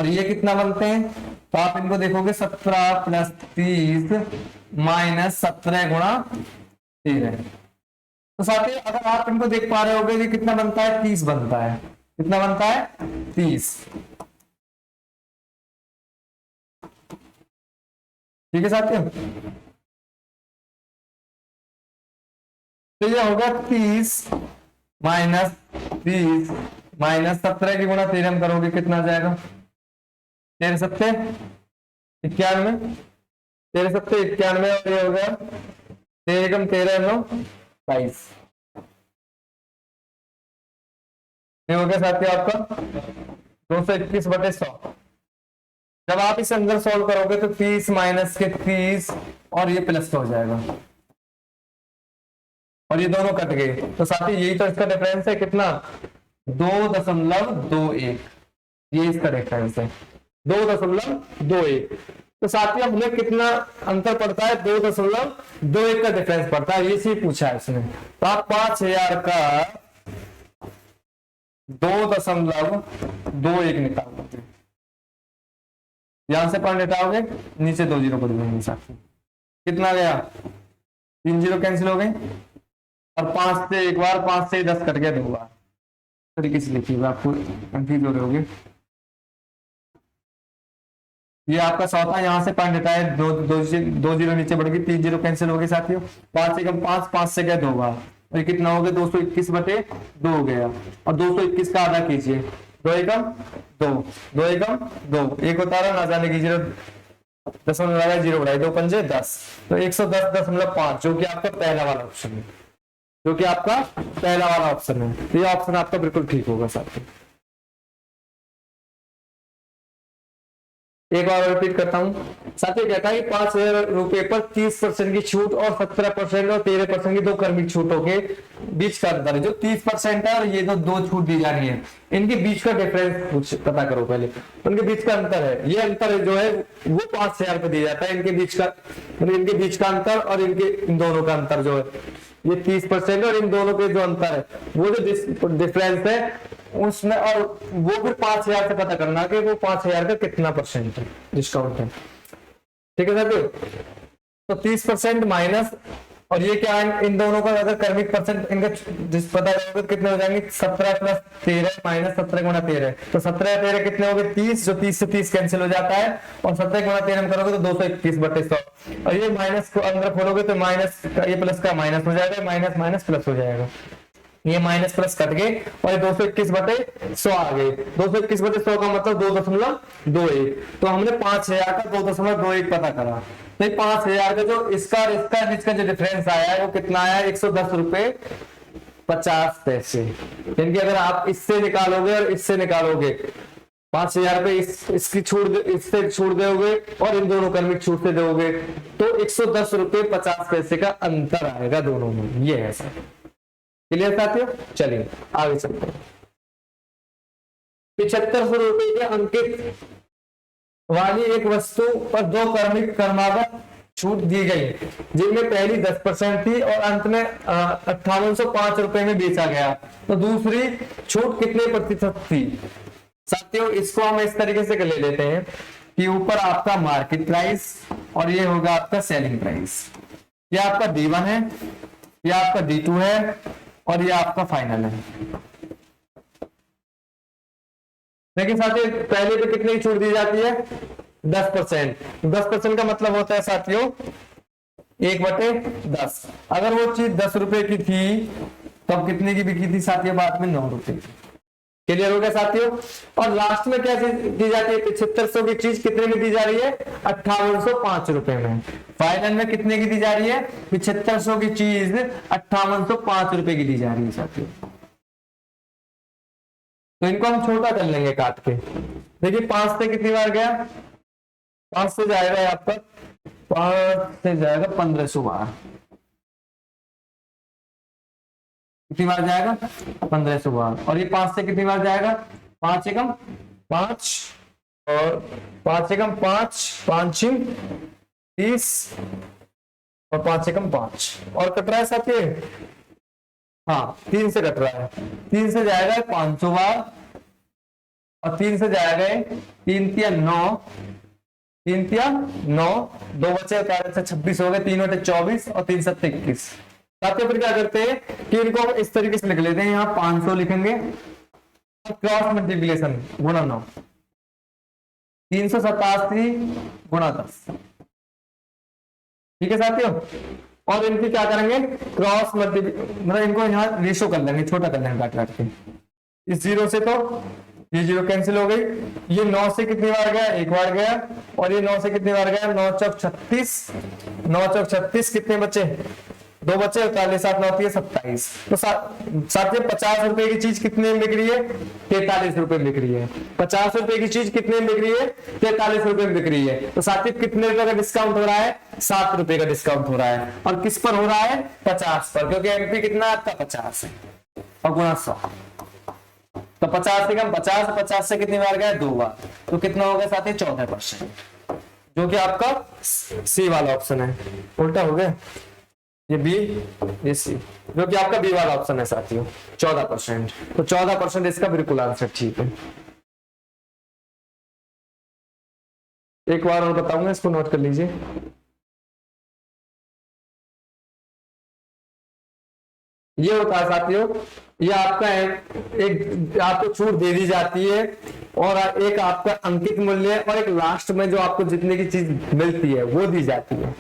और ये कितना बनते हैं, तो आप इनको देखोगे 17 प्लस 30 माइनस 17 गुणा 13। तो साथियों अगर आप इनको देख पा रहे होगे, ये कितना बनता है, 30 बनता है। कितना बनता है, 30। ठीक है साथियों, तो ये होगा 30 माइनस 30 माइनस 17 की गुणा 13 करोगे, कितना आ जाएगा, 13 सत्ते 91, 13 सत्ते 91, और ये हो गया 13 कम 13 9 22। ये हो गया साथियों आपका 221/100। जब आप इसे अंदर सॉल्व करोगे तो 30 माइनस के 30 और ये प्लस का हो जाएगा, और ये दोनों कट गए, तो साथियों यही तो इसका डिफरेंस है, कितना, 2.21। ये इसका डिफरेंस है 2.21। तो साथियों हमें कितना अंतर पड़ता है, 2.21 का डिफरेंस पड़ता है, ये सी पूछा है इसने। तो आप 5000 का 2.21 निकालोगे, यहां से पॉइंट हटाओगे, नीचे 2 जीरो कर देंगे साथियों, कितना गया, 3 जीरो कैंसिल हो गए, और 5 से एक बार, 5 से 10 कट गया 2 बार। तरीके से लिखिएगा, आपको कंफ्यूज हो रहे होगे। ये आपका चौथा, यहाँ से पॉइंट हटाए, दो जीरो नीचे बढ़ गई, 3 जीरो कैंसिल हो गए साथियों, 5 से कम 5, 5 से गया 2 बार, और ये कितना हो गया, 221/2 हो गया, और 221 का आधा कीजिए, 2 एकम 2, 2 एकम 2, एक होता रहा ना जाने की जीरो, दशमलव लगाए, जीरो बढ़ाए, 2 पंजे 10, तो 110.5, जो कि आपका पहला वाला ऑप्शन है, जो कि आपका पहला वाला ऑप्शन है। तो ये ऑप्शन आपका बिल्कुल ठीक होगा साथियों। एक बार रिपीट करता हूं साथियों, कहता है कि 5,000 रुपए पर 30% की छूट और 17% और 13% की दो क्रमिक छूटों के बीच का अंतर है। जो 30% है और ये जो दो छूट दी जा रही है, इनके बीच का डिफरेंस पता करो पहले, उनके बीच का अंतर है। ये अंतर जो है वो 5,000 पे दिया जाता है, इनके बीच का, इनके बीच का अंतर और इनके इन दोनों का अंतर जो है ये 30% और इन दोनों के जो अंतर है वो जो डिफरेंस है उसमें, और वो फिर 5,000 से पता करना कि वो 5,000 का कितना परसेंट है डिस्काउंट है। ठीक है सर, तो 30% माइनस, और ये क्या है, इन दोनों का अगर कर्मिक परसेंट इनका जिस पता करोगे तो कितने हो जाएंगे, 17 प्लस 13 माइनस 17 गुणा 13, तो 17 13 कितने हो गए 30, जो 30 से 30 कैंसिल हो जाता है, और 17 गुणा 13 करोगे तो 221/100, और ये माइनस को अंदर खोलोगे तो माइनस का ये प्लस का माइनस हो जाएगा, माइनस माइनस प्लस हो जाएगा, ये माइनस प्लस कट गए और 221/100 आ गए। 221/100 का मतलब 2.21, तो हमने 5,000 का 2.21 पता करा। तो 5,000 का जो इसका जो डिफरेंस आया है वो कितना आया है, 110 रुपए 50 पैसे। यानी कि अगर आप इससे निकालोगे और इससे निकालोगे, 5,000 रुपए इसकी छूट, इससे छूट दोगे और इन दोनों कर्मिक छूट से दोगे, तो 110 रुपए 50 पैसे का अंतर आएगा दोनों में। ये है सर, क्लियर साथियों। चलिए आगे चलते हैं। 7500 रुपए के अंकित वाली एक वस्तु पर दो क्रमिक क्रमागत छूट दी गई, जिनमें पहली 10% थी और अंत में 5805 रुपए में बेचा गया, तो दूसरी छूट कितने प्रतिशत थी। साथियों इसको हम इस तरीके से ले लेते हैं कि ऊपर आपका मार्केट प्राइस और ये होगा आपका सेलिंग प्राइस, ये आपका D1 है, ये आपका D2 है और ये आपका फाइनल है। देखिए साथियों पहले पे कितनी छूट दी जाती है, 10%। 10% का मतलब होता है साथियों 1/10। अगर वो चीज 10 रुपए की थी तब कितने की बिकी थी साथियों, बाद में 9 रुपए की। क्लियर हो गया साथियों। और लास्ट में क्या दी जाती है, 7500 की चीज कितने में दी जा रही है, 5805 रुपए में। फाइनल में कितने की दी जा रही है, 7500 की चीज 5805 रुपए की दी जा रही है साथियों। तो इनको हम छोटा कर लेंगे काट के। देखिए 5 से कितनी बार गया, 5 से जाएगा आपका, 5 से जाएगा 1500 बार। कितनी बार जाएगा, 1500 बार। और ये 5 से कितनी बार जाएगा, 5 एकम 5 और 5 एकम 5, 5 30 और 5 एकम 5 और कट रहा है साथ ये, हाँ 3 से कट रहा है, 3 से जाएगा 500 बार और 3 से जाएगा 3 तिया 9, 2 बचे 26 हो गए, 3 बटे 24 और 3 सत्ते 21। साथियों फिर क्या करते हैं कि इनको इस तरीके से लिख लेते हैं, यहाँ 500 लिखेंगे और क्रॉस मल्टीप्लिकेशन गुणा 9, 387 गुणा 10। ठीक है साथियों, और इनकी क्या करेंगे क्रॉस मल्टीप्लिकेशन, मतलब इनको यहाँ रेशो कर लेंगे, छोटा कर लेंगे काट काट के। इस 0 से तो ये 0 कैंसिल हो गई, ये 9 से कितनी बार गया, एक बार गया, और ये 9 से कितनी बार गया, 9 चौक 36, 9 चौक 36, कितने बचे, 2 बचे, 40 7 9 27। तो साथियों 50 रुपए की चीज कितने में बिक रही है, 43 रुपए में बिक रही है। 50 रुपए की चीज कितने में बिक रही है, 43 रुपए में बिक रही है। तो साथियों कितने रुपए का डिस्काउंट हो रहा है, 7 रुपए का डिस्काउंट हो रहा है। और किस पर हो रहा है, 50 पर, क्योंकि एमपी कितना आपका 50 है और गुणा 100। तो 50 से कम 50, 50 से कितनी बार गया, 2 बार, तो कितना हो गया साथियों 14%, जो कि आपका सी वाला ऑप्शन है। उल्टा हो गया, ये बी ये सी, जो कि आपका बी वाला ऑप्शन है साथियों 14%। तो 14% इसका बिल्कुल आंसर ठीक है। एक बार और बताऊंगा, इसको नोट कर लीजिए। ये होता है साथियों, ये आपका एक आपको छूट दे दी जाती है, और एक आपका अंकित मूल्य और एक लास्ट में जो आपको जितने की चीज मिलती है वो दी जाती है।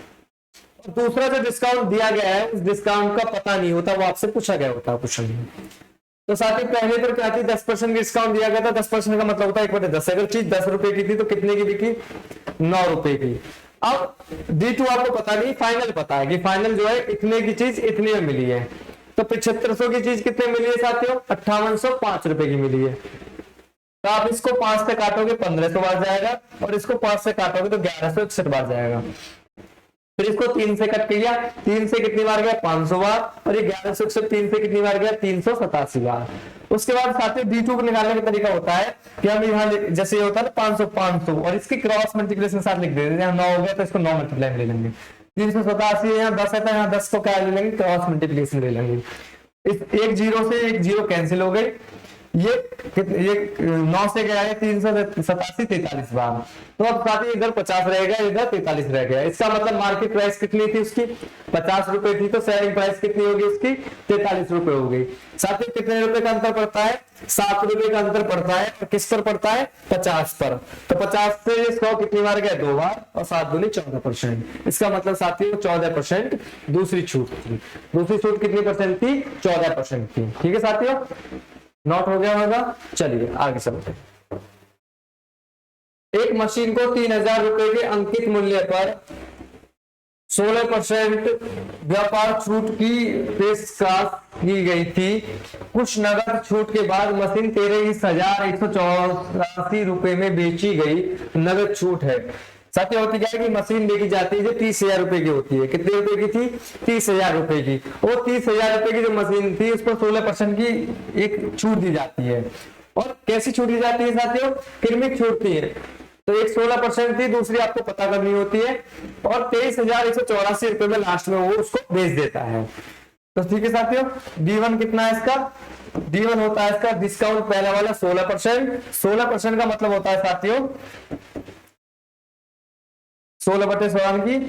दूसरा जो डिस्काउंट दिया गया है, उस डिस्काउंट का पता नहीं होता, वो आपसे पूछा गया होता है क्वेश्चन में। तो साथियों पहले पर क्या थी, 10% डिस्काउंट दिया गया था। 10% का मतलब होता है 1/10। अगर चीज 10 रुपए की थी तो कितने की बिकी, 9 रुपए की। अब D2 आपको पता नहीं, फाइनल पता है कि फाइनल जो है इतने की चीज इतने में मिली है। तो 7500 की चीज कितने मिली है साथियों, 5805 रुपए की मिली है। तो आप इसको 5 से काटोगे 1500 बार जाएगा, और इसको 5 से काटोगे तो 1161 बार जाएगा। फिर इसको 3 से कट किया, 3 से कितनी बार गया, 500 बार, और ये 1161 3 से कितनी बार गया, 387 बार। उसके बाद साथियों D2 को निकालने का तरीका होता है कि हम यहाँ जैसे ये होता है 500 500, और इसकी क्रॉस मल्टीप्लिकेशन के साथ लिख देते हैं। यहाँ 9 हो गया तो इसको 9 मल्टीप्लाई ले लेंगे, 387 यहाँ 10 है तो यहाँ 10 को क्या ले लेंगे, क्रॉस मल्टीप्लिकेशन ले लेंगे। इस एक 0 से एक 0 कैंसिल हो गई, ये 9 से गया है 387 43 बार। तो अब साथ ही इधर 50 रह गया, इधर 43 रह गया। इसका मतलब मार्केट प्राइस कितनी थी उसकी, 50 रुपए थी, तो सेलिंग प्राइस कितनी होगी उसकी, 43 रुपए हो गई। साथ ही कितने रुपए का अंतर पड़ता है, 7 रुपए का अंतर पड़ता है। और किस पर पड़ता है, 50 पर। तो 50 से 100 कितनी बार गया, 2 बार, और 7 दूनी 14%। इसका मतलब साथियों 14% दूसरी छूट थी। दूसरी छूट कितनी परसेंट थी, 14% थी। ठीक है साथियों, नोट हो गया होगा। चलिए आगे चलते हैं। एक मशीन को 3000 रुपए के अंकित मूल्य पर 16% व्यापार छूट की पेशकश की गई थी। कुछ नगद छूट के बाद मशीन 23,184 रुपए में बेची गई। नगद छूट है साथियों। होती क्या है कि मशीन लेके जाती है जो 30,000 रुपए की होती है। कितने रुपए की थी, 30,000 रुपए की। और 30,000 रुपए की जो मशीन थी उस पर 16% की एक छूट दी जाती है। और कैसी छूट दी जाती है साथियों, क्रमिक छूट थी। तो एक 16% थी, दूसरी आपको पता करनी होती है, और 23,184 रुपए में लास्ट में वो उसको बेच देता है। तो ठीक है साथियों, D1 कितना है इसका, D1 होता है इसका डिस्काउंट पहला वाला 16%। 16% का मतलब होता है साथियों 16/16 की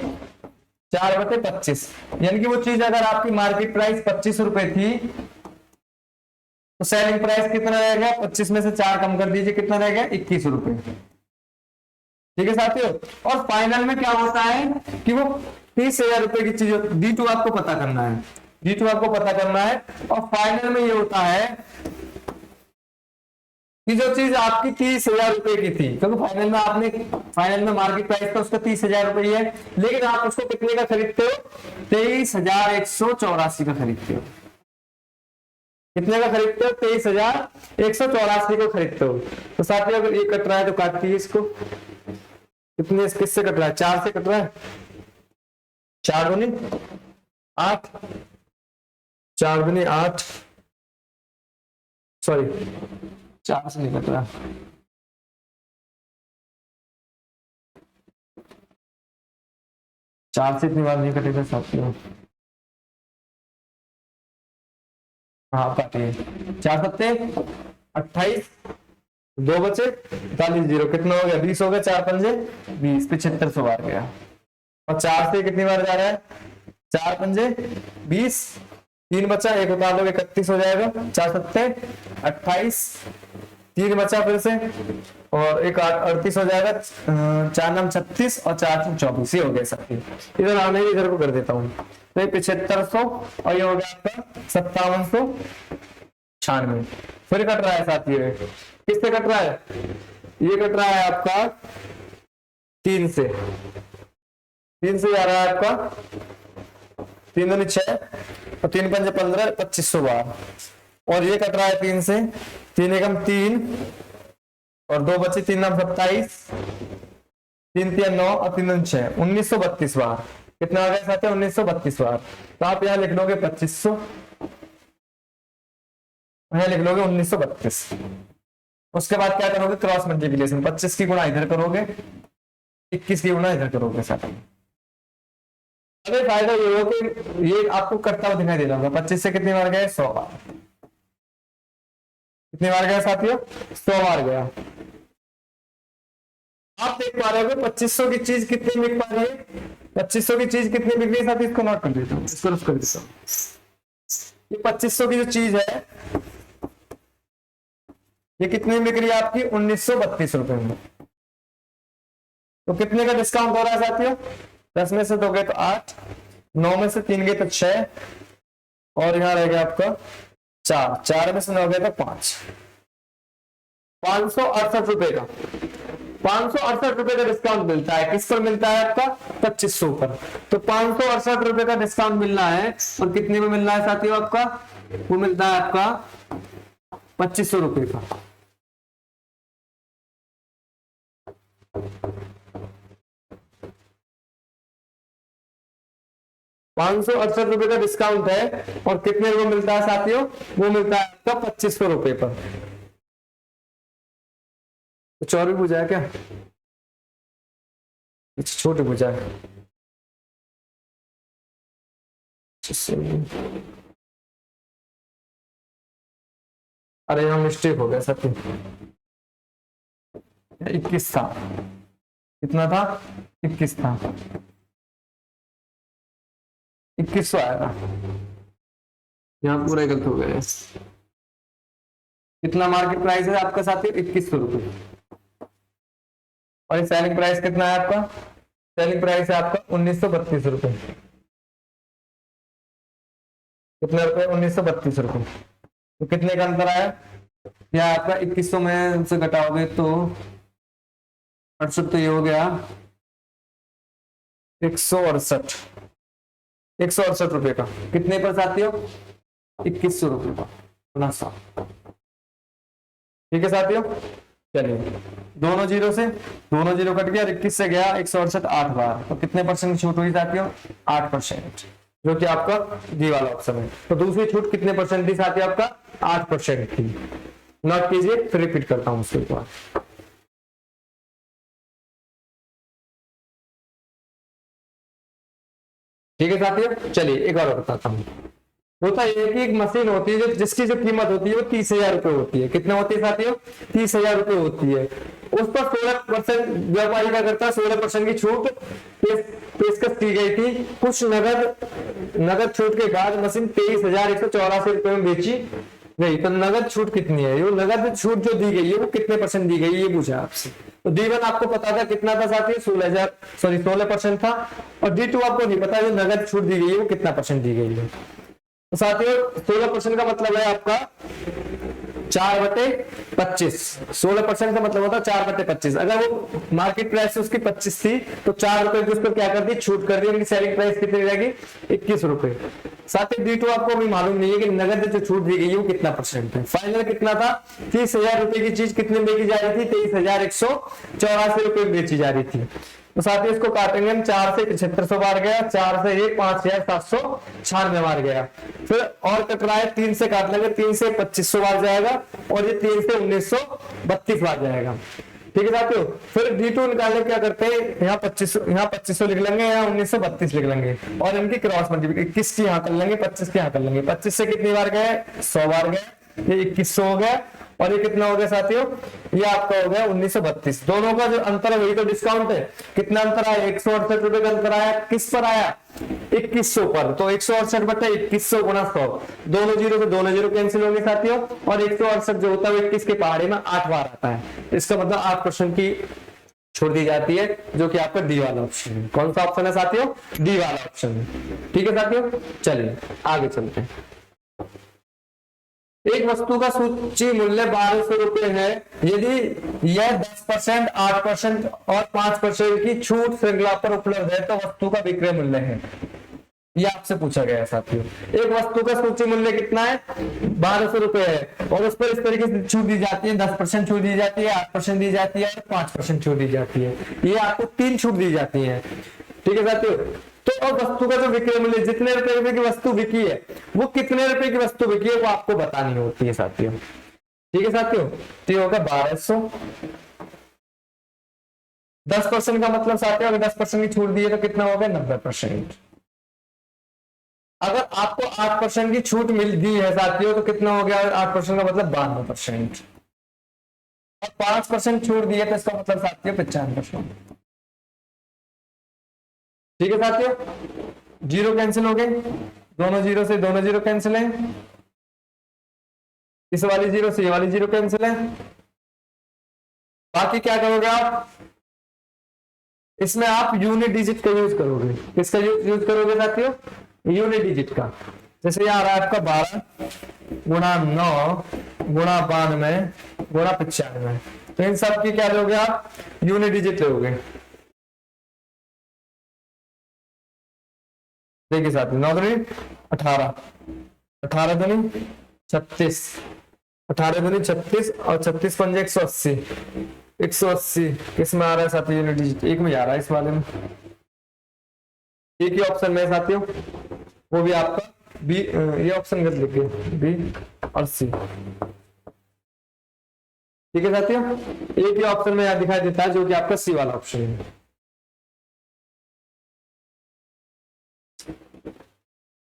4/25, यानी कि वो चीज अगर आपकी मार्केट प्राइस 25 रुपए थी तो सेलिंग प्राइस कितना रहेगा, 25 में से 4 कम कर दीजिए, कितना रहेगा, 21 रुपए। ठीक है साथियों। और फाइनल में क्या होता है कि वो 30,000 रुपए की चीज, D2 आपको पता करना है, D2 आपको पता करना है। और फाइनल में ये होता है कि जो चीज आपकी 30,000 रुपए की थी, क्योंकि फाइनल में मार्केट प्राइस तो उसका 30,000 रुपए है, लेकिन आप उसको कितने का खरीदते हो, 23,184 का खरीदते हो। कितने का खरीदते हो, 23,184 को खरीदते हो। तो साथियों अगर ये कट रहा है तो काटती है इसको, कितने किससे कट रहा है, 4 से कट रहा है, 4 दूनी 8, 4 दूनी 8, सॉरी 4 से नहीं कट रहा, 4 से इतनी बार नहीं कटेगा साथियों। हाँ काटिए, 4 सत्ते 28, दो बचे 45 जीरो, कितना हो गया 20 हो गया, 4 पंजे 20, 7500 बार गया। और 4 से कितनी बार जा रहा है, 4 पंजे 20, 3 बचा, एक उतार लोगे 31 हो जाएगा, 4 सत्ते 28, 3 बचा फिर से, और एक 38 हो जाएगा, 4 नाम 36 और 4 24, ये हो गया सब। इधर आने ही इधर को कर देता हूँ, तो ये 7500 और ये हो गया आपका 5796। फिर कट रहा है साथियों, किससे कट रहा है, ये कट रहा है आपका 3 से, 3 से जा रहा है आपका 3 दूनी 6 और 3 पंजे 15, 2500 बार। और ये कट रहा है 3 से, 3 एकम 3 और 2 बचे, 3 नाम 27, 3 3 9 और 3 दूनी 6, 1932 बार। कितना आ गया साथियों, 1932 बार। तो आप यहाँ लिख लोगे 2500, यहाँ लिख लोगे 1932। उसके बाद क्या करोगे, क्रॉस मल्टीप्लिकेशन, 25 की गुणा इधर करोगे, 21 की गुणा इधर करोगे साथ में। अरे फायदा ये हो कि ये आपको करता हुआ दिखाई दे रहा होगा। 25 से कितनी बार गए, 100 बार। कितनी बार गया साथियों, 100 बार गया। आप देख पा रहे हो 2500 की चीज कितनी बिक पा रही है, 2500 की चीज कितनी बिक रही है साथी, इसको नोट कर देता हूँ, इसको कर देता हूँ। ये 2500 की जो चीज है ये कितनी बिक रही है आपकी, 1932 रुपए में। तो कितने का डिस्काउंट हो रहा है साथियों, 10 में से 2 गए तो 8, 9 में से 3 गए तो 6 और यहाँ रह गया आपका 4, 4 में से 9 गए तो 5, 568 रुपए का, 568 रुपए का डिस्काउंट मिलता है। किस पर मिलता है आपका, 2500 पर। तो 568 रुपए का डिस्काउंट मिलना है, और कितने में मिल रहा है साथियों आपका, वो मिलता है आपका 2500 रुपए का। ₹568 का डिस्काउंट है, और कितने को मिलता है साथियों, वो मिलता है आपका 2500 रुपए पर। कुछ और भी पूछा है क्या, छोटे पूछा है, अरे यहाँ मिस्टेक हो गया साथियों, 21 था, कितना था, 21 था, 2100 आया था, यहाँ पूरा गलत हो गया। कितना मार्केट प्राइस है आपका साथियों, 2100 रुपए। और सेलिंग प्राइस कितना है आपका, सेलिंग प्राइस है आपका 1932 रुपए। कितने रुपए, 1932 रुपए। तो कितने का अंतर आया, या आपका 2100 में से घटाओगे तो 68, तो ये हो गया 168, 168 रुपए का। कितने पर साथियों, 2100 रुपए का गुना 100। ठीक है साथियों, चलिए दोनों जीरो से, दोनों जीरो कट गया, 21 से गया 168, 8 बार। तो कितने परसेंट की छूट हुई साथियों, 8%, जो कि आपका डी वाला ऑप्शन है। तो दूसरी छूट कितने परसेंट थी साथियों, आपका 8% थी। नोट कीजिए, फिर रिपीट करता हूं उसके बाद। ठीक है साथियों, चलिए एक और बताता हूं। होता है कि एक मशीन होती है जिसकी जो कीमत होती है वो 30,000 रुपए होती है। कितना होती है साथियों, 30,000 रुपए होती है। उस पर 16% व्यापारी का करता है, 16% की छूट पेशकश की गई थी। कुछ नगद छूट के बाद मशीन 23,184 रुपए में बेची गई। तो नगद छूट कितनी है, ये नगद छूट जो दी गई है वो कितने परसेंट दी गई, ये पूछा आपसे। तो D1 आपको पता था कितना था साथियों, 16% था। और D2 आपको नहीं पता, जो नगद छूट दी गई है वो कितना परसेंट दी गई है। तो साथियों 16% का मतलब है आपका 4/25। 16% का मतलब होता है 4/25। अगर वो मार्केट प्राइस उसकी 25 थी तो 4 रुपए की उस पर क्या कर दी, छूट कर दी। उनकी सेलिंग प्राइस कितनी रहेगी, 21 रुपए। साथ ही D2 आपको अभी मालूम नहीं है कि नगद जो छूट दी गई है वो कितना परसेंट है। फाइनल कितना था, 30,000 रुपए की चीज कितने में बेची जा रही थी, 23,184 रुपए में बेची जा रही थी। तो साथ ही इसको काटेंगे हम, 4 से 7500 बार गया, 4 से 1 5,796 बार गया। फिर और कट रहा है, 3 से काट लेंगे, 3 से 2500 बार जाएगा, और ये 3 से 1932 बार जाएगा। ठीक है साथियों, फिर D2 निकालने क्या करते हैं, यहाँ 2500 लिख लेंगे, यहाँ 1932 लिख लेंगे, और इनकी क्रॉस मल्टीप्लिकेशन 21 की यहाँ कर लेंगे, 25 की यहाँ कर लेंगे। 25 से कितनी बार गए, 100 बार गए, ये 2100 हो गया, और ये कितना हो गया साथियों, ये आपका हो गया 1932। दोनों का जो अंतर है वही तो डिस्काउंट है। कितना अंतर आया, 168 रुपए का अंतर आया, किस पर आया, 2100 पर। तो 168 बटे 2100 गुना 100, दोनों जीरो से दोनों जीरो कैंसिल होंगे साथियों, और 168 जो होता है 21 के पहाड़े में 8 बार आता है। इसका मतलब 8% की छोड़ दी जाती है, जो कि आपका डी वाला ऑप्शन है। कौन सा ऑप्शन है साथियों, डी वाला ऑप्शन है। ठीक है साथियों, चलिए आगे चलते हैं। एक वस्तु का सूची मूल्य 1200 रुपए है यदि यह 10%, 8% और 5% की छूट श्रृंखला पर उपलब्ध है तो वस्तु का विक्रय मूल्य है। ये आपसे पूछा गया है साथियों। एक वस्तु का सूची मूल्य कितना है, 1200 रुपए है, और उस पर इस तरीके से छूट दी जाती है, 10% छूट दी जाती है, 8% दी जाती है और 5% छूट दी जाती है। ये आपको 3 छूट दी जाती है। ठीक है साथियों, तो और वस्तु का जो विक्रय मूल्य, जितने रुपए की वस्तु बिकी है वो कितने रुपए की वस्तु बिकी है वो आपको बतानी होती है साथियों। ठीक है साथियों, तो ये होगा 1200। 10% का मतलब साथियों, अगर 10% की छूट दी है तो कितना हो गया, 90%। अगर आपको 8% की छूट मिल दी है साथियों तो कितना हो गया, 8% का मतलब 92%, और 5% छूट दी है तो इसका मतलब साथियों 95%। ठीक है साथियों, जीरो कैंसिल हो गए, दोनों जीरो से दोनों जीरो कैंसिल है, इस वाली जीरो से ये वाली जीरो कैंसिल है। बाकी क्या करोगे आप, इसमें आप यूनिट डिजिट का यूज करोगे। किसका यूज करोगे साथियों, यूनिट डिजिट का। जैसे ये आ रहा है आपका 12 गुणा 9 गुणा 92 गुणा 95, तो इन सब की क्या लोगे आप, यूनिट डिजिट लोगे। देखिए साथियों, 9 दूनी 18, 18 दूनी 36, 18 दूनी 36 और 36 पंजे 180, 180 किस में आ रहा है साथियों, यूनिट डिजिट एक में जा रहा है, इस वाले में एक ही ऑप्शन में साथियों, वो भी आपका बी, ये ऑप्शन गलत लिखे, बी और सी। ठीक है साथियों, एक ही ऑप्शन में यहां दिखाई देता है जो कि आपका सी वाला ऑप्शन है।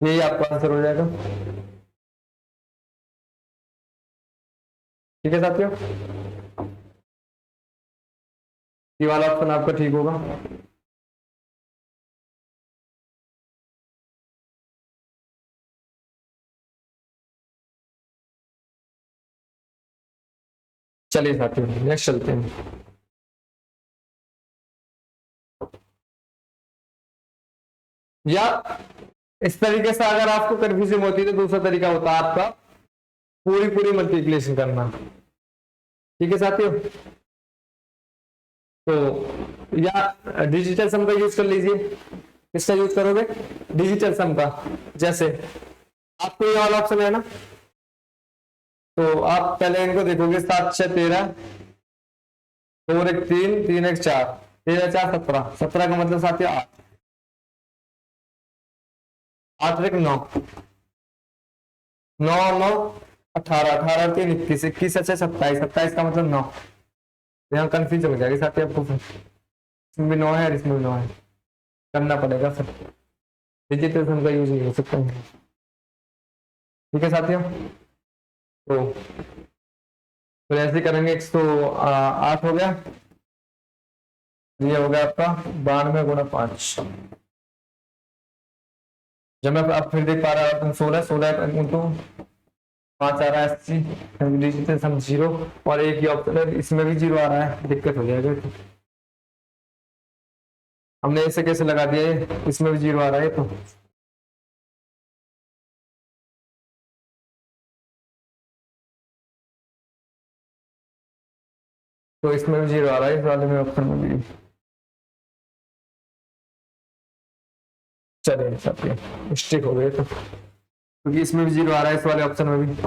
यही आपका आंसर हो जाएगा। ठीक है साथियों, सी वाला ऑप्शन आपका ठीक होगा। चलिए साथियों नेक्स्ट चलते हैं। या इस तरीके से अगर आपको कंफ्यूजन होती है तो दूसरा तरीका होता है आपका पूरी पूरी मल्टीप्लिकेशन करना। ठीक है साथियों, तो या डिजिटल सम का यूज कर लीजिए। किसका यूज करोगे, डिजिटल सम का। जैसे आपको ये वाला ऑप्शन है ना, तो आप पहले इनको देखोगे, 7 6 13, 2 1 3, 3 1 4, 13 4 17, 17 का मतलब साथियों 8, 8 1 9, 9 9 18, 18 3 21, 21 अच्छे 27, 27 का मतलब 9। यहाँ कंफ्यूज हो जाएगी साथियों आपको, फिर इसमें भी 9 है और इसमें भी 9 है, करना पड़ेगा फिर, डिजिटल सम का यूज नहीं हो सकता। ठीक है साथियों, तो फिर ऐसे करेंगे, 108 हो गया, ये हो गया आपका 92 गुणा 5। जब मैं आप फिर देख पा रहा हूँ 16 16 इंटू 5 आ रहा है 80, डिजिटल सम 0, और एक ही ऑप्शन है इसमें भी 0 आ रहा है, दिक्कत हो जाएगा। हमने ऐसे कैसे लगा दिया है, इसमें भी 0 आ रहा है तो इसमें भी 0 आ रहा है, इस वाले में ऑप्शन में भी। चलिए साथियों मिस्टेक हो गई, तो क्योंकि इसमें भी 0 आ रहा है, इस वाले ऑप्शन में भी,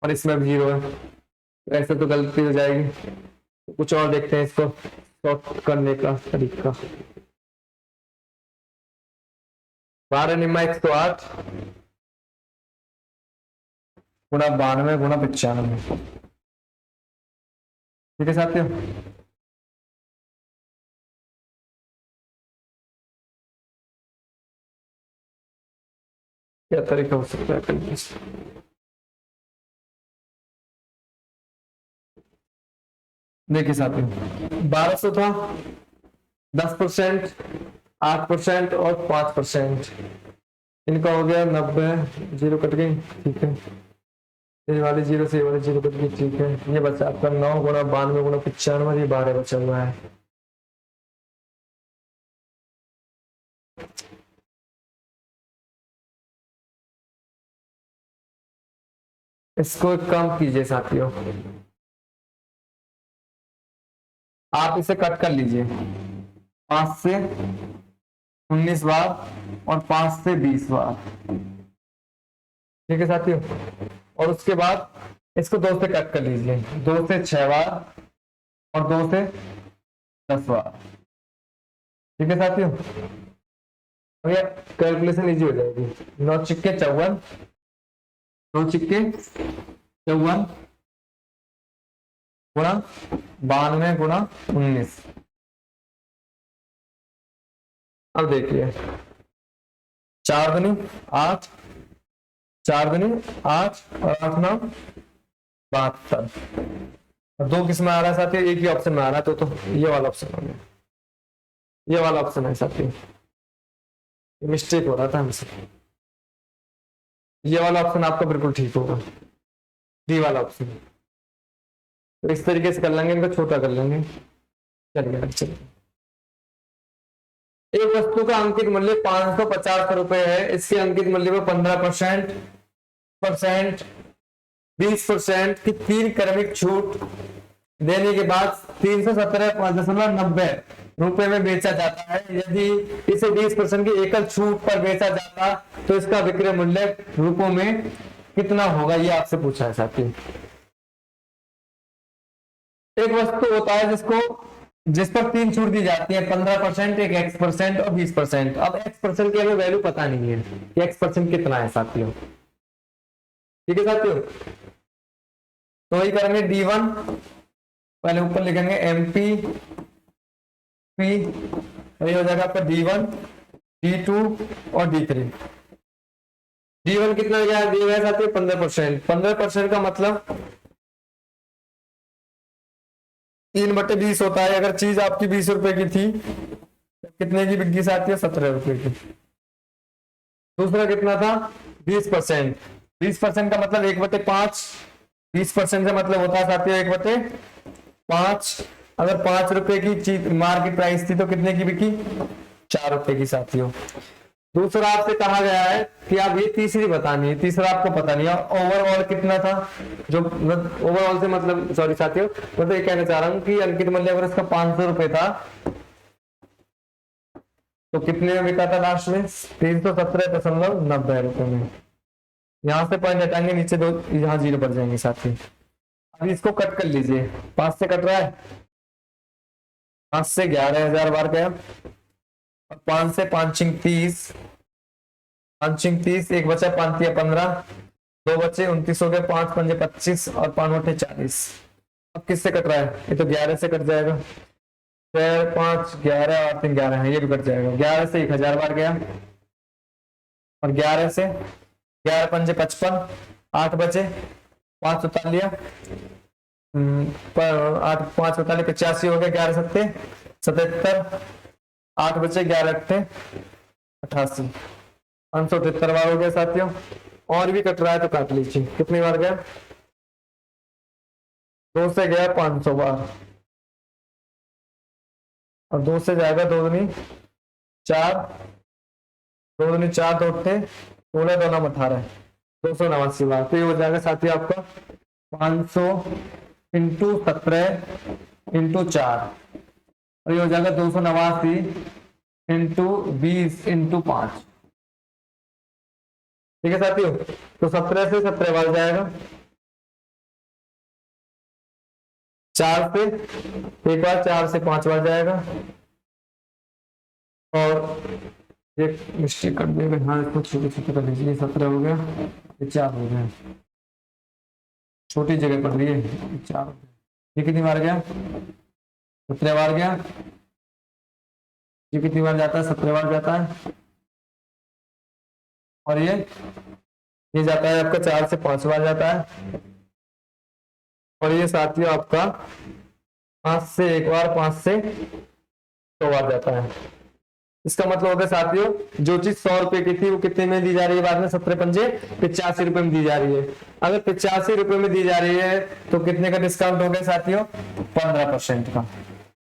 और इसमें भी 0 है, तो ऐसे तो गलती हो जाएगी। तो कुछ और देखते हैं इसको सॉर्ट करने का तरीका। 12 निम्मा 108 गुणा 92 गुणा 95। ठीक है साथियों, क्या तरीका हो सकता है करने का? देखिए साथियों 1200 था, 10%, 8% और 5%, इनका हो गया 90, जीरो कट गई, ठीक है, ये वाली जीरो से ये वाली जीरो कट गई, ठीक है। ये बचा आपका 9 गुणा 92 गुणा 95, ये 12 बचा हुआ है। इसको कम कीजिए साथियों, आप इसे कट कर लीजिए, 5 से 19 बार और 5 से 20 बार, ठीक है साथियों। और उसके बाद इसको 2 से कट कर लीजिए, 2 से 6 बार और 2 से 10 बार, ठीक है साथियों। भैया कैलकुलेशन इजी हो जाएगी। 9 चिक्के 54, 9 चिक्के 54 गुणा 92 गुणा 19। अब देखिए 4 दूनी 8, 4 दूनी 8 और 8 9 72। दो किस में आ रहा है साथियों? एक ही ऑप्शन में आ रहा है, तो ये वाला ऑप्शन हो गया, ये वाला ऑप्शन है साथियों, मिस्टेक हो रहा था हमसे। ये वाला ऑप्शन आपका बिल्कुल ठीक होगा, डी वाला ऑप्शन। तो इस तरीके से कर लेंगे, इनको छोटा कर लेंगे, चलिए। एक वस्तु का अंकित मूल्य 550 रुपए है, इसके अंकित मूल्य में 15%, 20% की 3 क्रमिक छूट देने के बाद 317.90 रुपए में बेचा जाता है। यदि इसे 20% की एकल छूट पर बेचा जाता तो इसका विक्रय मूल्य रुपयों में कितना होगा, ये आपसे पूछा है साथी। एक वस्तु होता है जिस पर 3 छूट दी जाती है, 15%, एक X% और 20%। अब X% की हमें वैल्यू पता नहीं है कि X% कितना है साथियों, ठीक है साथियों। तो वही करेंगे D1, पहले ऊपर लिखेंगे MP P, वही हो जाएगा आपका D1, D2 और D3। D1 कितना दिया है साथियों? 15%। 15% का मतलब 3/20 होता है। अगर चीज आपकी 20 रुपए की थी तो कितने की बिक्री से आती है? 17 रुपए की। दूसरा कितना था? 20%। 20% का मतलब 1/5। 20% से मतलब होता है साथियों 1/5। अगर 5 रुपए की चीज मार्केट प्राइस थी तो कितने की बिकी? 4 रुपए की साथियों। दूसरा आपसे कहा गया है कि आप ये तीसरी बतानी है, तीसरा आपको पता नहीं है। ओवरऑल कितना था? जो ओवरऑल से मतलब सॉरी साथियों, मतलब ये कहना चाह रहा हूँ कि अंकित मूल्य अगर इसका 500 रुपए था तो कितने में बिका था लास्ट में? 317.90 रुपए में। यहां से पॉइंट हटाएंगे, नीचे 2 यहाँ 0 पड़ जाएंगे साथी। अभी इसको कट कर लीजिए, 5 से कट रहा है, 5 से 11,000 बार गया और 5 से 5 30, 5 एक बचा 5 या 15, 2 बचे 29 हो गए, 5 पंजे 25 और 5 8 40। अब किससे कट रहा है? ये तो 11 से कट जाएगा, 4 5 11 और 3 11 है, ये भी कट जाएगा। 11 से 1000 बार गया और 11 से 11 पंजे 55, 8 बचे 5 उतार लिया, 8 5 उतार 85 हो गया, 11 सत्ते 77, 8 बचे 11 अट्ठे 88, 573 बार हो गया साथियों। और भी कट रहा है तो काट लीजिए, कितनी बार गया? 2 से गया 500 बार और 2 से जाएगा 2 दूनी 4, 2 दूनी 4, 2 अट्ठे 16, 2 9 18, 289 बार। तो ये हो जाएगा साथियों आपका 500 इंटू 17 इंटू 4 और ये हो जाएगा 289 इंटू 20 इंटू 5, ठीक है साथियों। तो 17 से 17 बार जाएगा, 4 से एक बार, 4 से 5 बार जाएगा और ये मिस्टेक कर देगा, हाँ इसको छोटे छोटे कर लीजिए। 17 हो गया, ये 4 हो गया, छोटी जगह पड़ रही है 4। ये कितनी बार गया? 17 बार गया। ये कितनी बार जाता है? 17 बार जाता है। और ये जाता है आपका 4 से 5 बार जाता है और ये साथियों आपका 5 से एक बार, 5 से 100 बार जाता है। इसका मतलब होगा साथियों, जो चीज 100 रुपए की थी वो कितने में दी जा रही है बाद में, 17 पंजे 85 रुपए में दी जा रही है। अगर 85 रुपए में दी जा रही है तो कितने का डिस्काउंट हो गया साथियों, 15% का।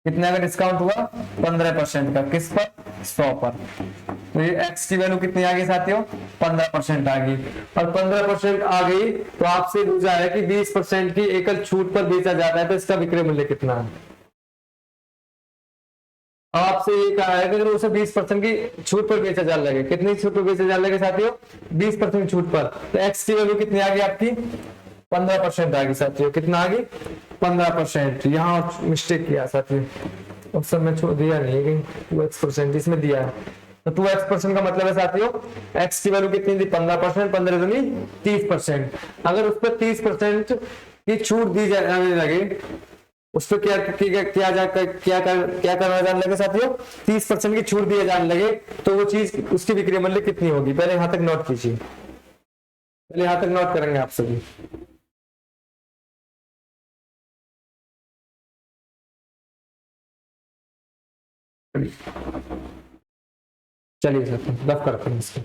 कितने का डिस्काउंट हुआ, 15% का। किस पर, 100 पर। तो ये एक्स की वैल्यू कितनी आ गई साथियों, 15% आ गई। और 15% आ गई तो आपसे पूछा है कि 20% की एकल छूट पर बेचा जाता है तो इसका विक्रय मूल्य कितना है। आपसे ये कहा है कि अगर उसे 20% की छूट पर बेचा जाने लगे, कितनी छूट पर बेचा जाने लगे साथियों, 20% छूट पर, तो एक्स की वैल्यू कितनी आ गई आपकी, 15% आ गई साथियों। कितना आ गई, 15%। यहाँ मिस्टेक किया साथियों, ऑप्शन में छोड़ दिया नहीं है कहीं, 2x%, इसमें दिया है। तो 2x% का मतलब है साथियों, एक्स की वैल्यू कितनी थी, 15%, 15 दूनी 30%। अगर उस पर 30% की छूट दी जाने लगे, उस पर क्या करना जाने लगे साथियों, 30% की छूट दिए जाने लगे, तो वो चीज उसकी बिक्री मूल्य कितनी होगी, पहले यहां तक नोट कीजिए, पहले यहां तक नोट करेंगे आप सभी। चलिए सर, रफ करते हैं इसको।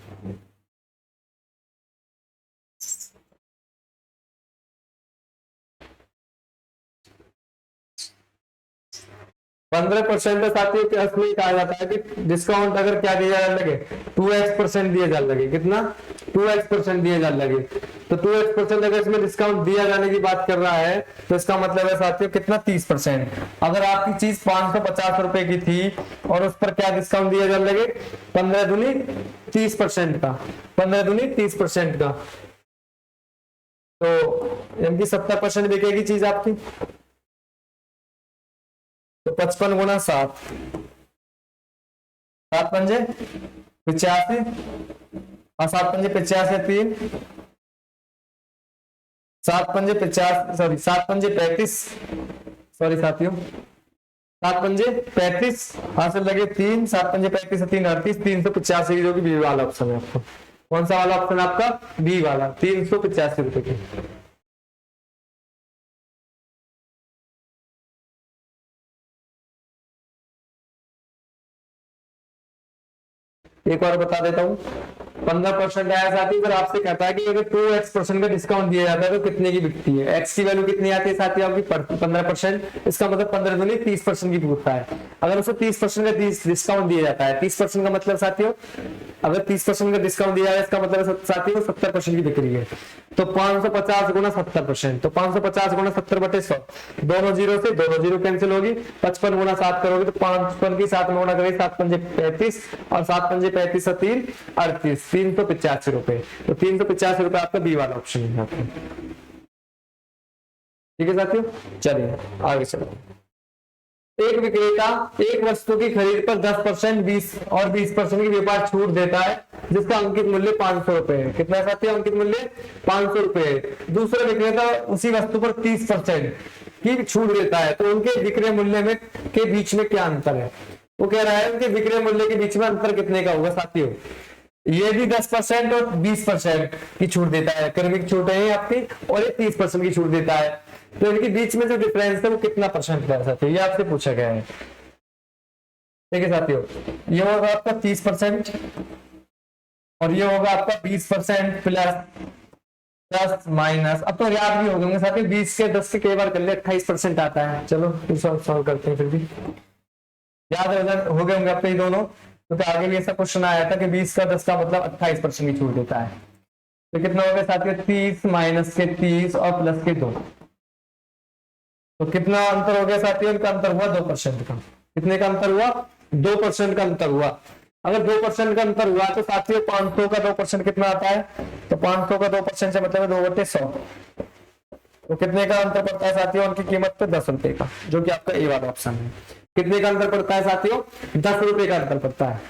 15% साथियों के असली कहा जाता है कि डिस्काउंट अगर क्या दिया जाने लगे, 2x% दिए जाने लगे। कितना, 2x% दिए जाने लगे। तो 2x% अगर इसमें डिस्काउंट दिया जाने की बात कर रहा है तो इसका मतलब है साथियों कितना, 30%। अगर आपकी चीज 550 रुपए की थी और उस पर क्या डिस्काउंट दिया जाने लगे, 15 दूनी 30% का, 15 दूनी 30% का, तो यानी कि 70% बिकेगी चीज आपकी। तो 55 गुना 7, 7 पंजे 85, और 7 पंजे 85 3, 7 पंजे 50, सॉरी 7 पंजे 35, सॉरी साथियों 7 पंजे 35, हासिल लगे 3, 7 पंजे 35 3 38, 385 जो कि बी वाला ऑप्शन है आपको। कौन सा वाला ऑप्शन आपका, बी वाला, 385 रुपए की। एक और बता देता हूँ, 15% आया साथी, अगर आपसे कहता है कि अगर 2x% का डिस्काउंट दिया जाता है तो कितने की बिकती है, एक्स की वैल्यू कितनी आती है साथी आपकी, 15%। इसका मतलब 15 दूनी 30% की पूछता है। अगर उसे 30% का डिस्काउंट दिया जाता है, 30% का मतलब साथियों, अगर 30% का डिस्काउंट दिया है इसका मतलब साथियों 70% की बिक्री है। तो 550 गुना 70%, तो 550 गुना 70 बटे 100, दोनों जीरो से दोनों जीरो कैंसिल होगी। 55 गुना 7 करोगे तो 55 की 7 में गुना करेंगे, 7 पंजे 35, और 7 पंजे 35 और 3 38, 385 रुपए। तो 385 रुपए आपका बी वाला ऑप्शन है आपका। ठीक है साथियों, चलिए आगे चलो। एक विक्रेता एक वस्तु की खरीद पर 10%, 20 और 20% की व्यापार छूट देता है जिसका अंकित मूल्य 500 रुपए है। कितना साथी, अंकित मूल्य 500 रुपए है। दूसरा विक्रेता उसी वस्तु पर 30% की छूट देता है, तो उनके विक्रय मूल्य में के बीच में क्या अंतर है। वो कह रहा है उनके विक्रय मूल्य के बीच में अंतर कितने का होगा साथियों। ये भी 10% और 20% की छूट देता है, क्रमिक छूट है आपकी, और ये 30% की छूट देता है। तो इनके बीच में जो डिफरेंस है वो कितना परसेंट का है साथियों, ये आपसे पूछा गया है। ठीक है साथियों, ये होगा आपका 30% और ये होगा आपका 20% प्लस प्लस माइनस। अब तो याद भी हो गए साथियों, 20 के 10 के कई बार कर ले 28% आता है। चलो फिर सॉल्व करते हैं, फिर भी याद हो गए होंगे आपके ये दोनों। तो आगे भी ऐसा क्वेश्चन आया था कि 20 का 10 का मतलब 28% की छूट देता है। तो कितना हो गया साथियों, 30 माइनस के 30 और प्लस के 2, तो कितना अंतर हो गया साथियों, इनका अंतर हुआ 2% का। कितने का अंतर हुआ, 2% का अंतर हुआ। अगर 2% का अंतर हुआ तो साथियों 500 का 2% कितना आता है, तो 500 का 2% से मतलब 2/100। तो कितने का अंतर पड़ता है साथियों, उनकी कीमत पे 10 रुपए का, जो कि आपका ए वाला ऑप्शन है। कितने का अंतर पड़ता है साथियों, 10 रुपए का अंतर पड़ता है।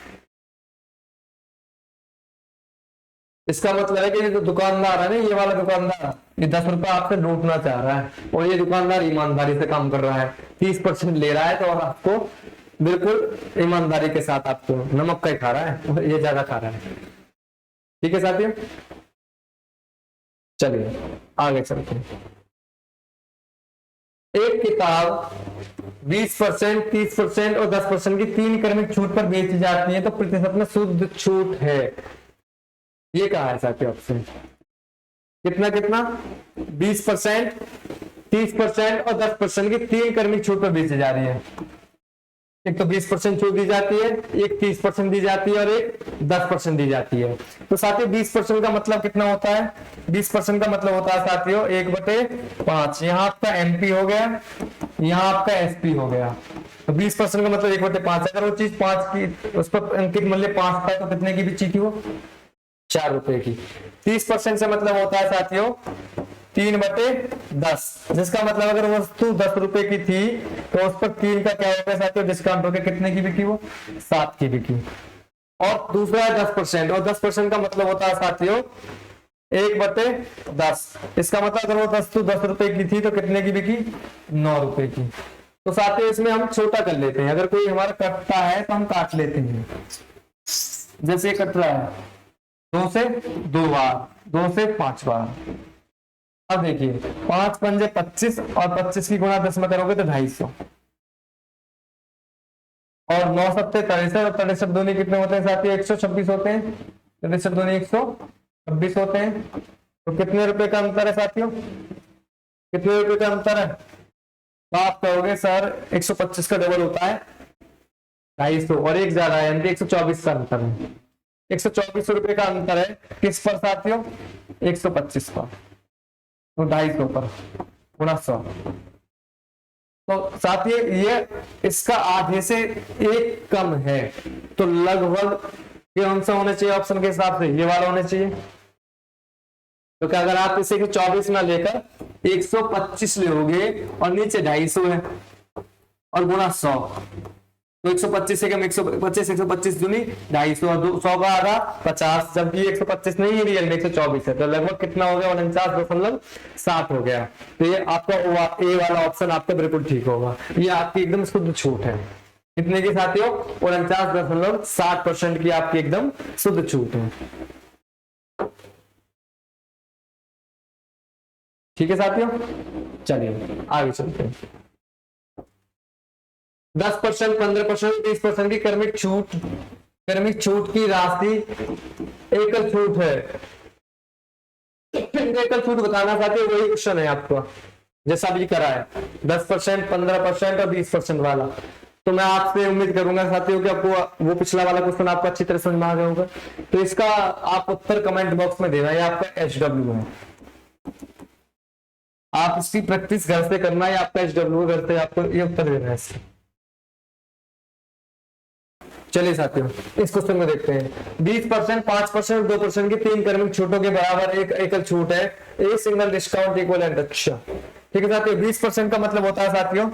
इसका मतलब है कि ये जो दुकानदार है ना, ये वाला दुकानदार, ये 10 रुपया आपसे लूटना चाह रहा है, और ये दुकानदार ईमानदारी से काम कर रहा है, 30% ले रहा है, तो आपको बिल्कुल ईमानदारी के साथ आपको नमक का ही खा रहा है, और ये ज्यादा खा रहा है। ठीक है साथियों, चलिए आगे चलते हैं। एक किताब 20%, 30% और 10% की 3 क्रमिक छूट पर बेची जाती है तो प्रतिशत में शुद्ध छूट है। ये कहा है साथियों आपसे, कितना कितना 20%, 30% और 10% की 3 क्रमिक छूट पर बेची जा रही है। एक तो 20% छूट दी जाती है, एक 30% दी जाती है और एक 10% दी जाती है। तो साथियों 20% का मतलब कितना होता है? 20% का मतलब होता है साथियों 1/5। यहाँ आपका एमपी हो गया, यहाँ आपका एसपी हो गया। तो 20% का मतलब 1/5। अगर वो चीज 5 की, उस पर अंकित मूल्य 5 था तो कितने की बिची थी वो? 4 रुपए की। 30% से मतलब होता है साथियों 3/10, जिसका मतलब अगर वस्तु 10 रुपए की थी तो उस पर 3 का क्या होगा साथियों? डिस्काउंट होकर कितने की बिकी वो? 7 की बिकी। और दूसरा है 10%, और 10% का मतलब होता है साथियों 1/10। इसका मतलब अगर वो वस्तु 10 रुपए की थी तो कितने की बिकी? 9 रुपए की। तो साथियों इसमें हम छोटा कर लेते हैं, अगर कोई हमारा कटता है तो हम काट लेते हैं। जैसे ये कट रहा है 2 से 2 बार, 2 से 5 बार। अब देखिए 5 पंजे 25 और 25 की गुणा 10 में करोगे तो 250, और 9 सत्ते 63 और 63 दूनी कितने होते हैं साथियों? 126 होते हैं। 63 दूनी 126 होते हैं। तो कितने रुपए का अंतर है साथियों? कितने रुपए का अंतर है? तो आप कहोगे सर 125 का डबल होता है 250 और एक ज्यादा है, यानी 124 का अंतर है। 124 रुपए का अंतर है किस पर साथियों? 125 पर। तो 250 पर गुणा 100। तो साथियों ये इसका आधे से एक कम है, तो लगभग कौन सा होना चाहिए ऑप्शन के हिसाब से? ये वाला होना चाहिए। तो क्या अगर आप इसे 24 ना लेकर 125 लोगे और नीचे 250 है और गुणा 100, तो 125 से कम 125, 125 दूनी 250 और 100 का आधा 50, जबकि 125 नहीं है रियल में 124 है। तो लगभग कितना हो गया? 49.60 हो गया। तो ये आपका ए वाला ऑप्शन आपका बिल्कुल ठीक होगा। ये आपकी एकदम शुद्ध छूट है। कितने की साथियों? 49.60% की आपकी एकदम शुद्ध छूट है। ठीक है साथियों, चलिए आगे चलते हैं। 10%, 15%, 20% की क्रमिक छूट की राशि एकल छूट है। एकल छूट बताना साथियों वही क्वेश्चन है आपको जैसा भी करा है, 10%, 15% और 20% वाला। तो मैं आपसे उम्मीद करूंगा साथियों कि आपको वो पिछला वाला क्वेश्चन आपको अच्छी तरह समझ में आ गया होगा। तो इसका आप उत्तर कमेंट बॉक्स में देना। ये आपका HW है, आप इसकी प्रैक्टिस घर से करना है। आपका HW घर से आपको ये उत्तर देना है इससे। चलिए साथियों इस क्वेश्चन में देखते हैं। 20%, 5%, 2% की 3 क्रमिक छूटों के बराबर एक एकल छूट है। A single discount equivalent. अच्छा ठीक है साथियों, 20% का मतलब होता है साथियों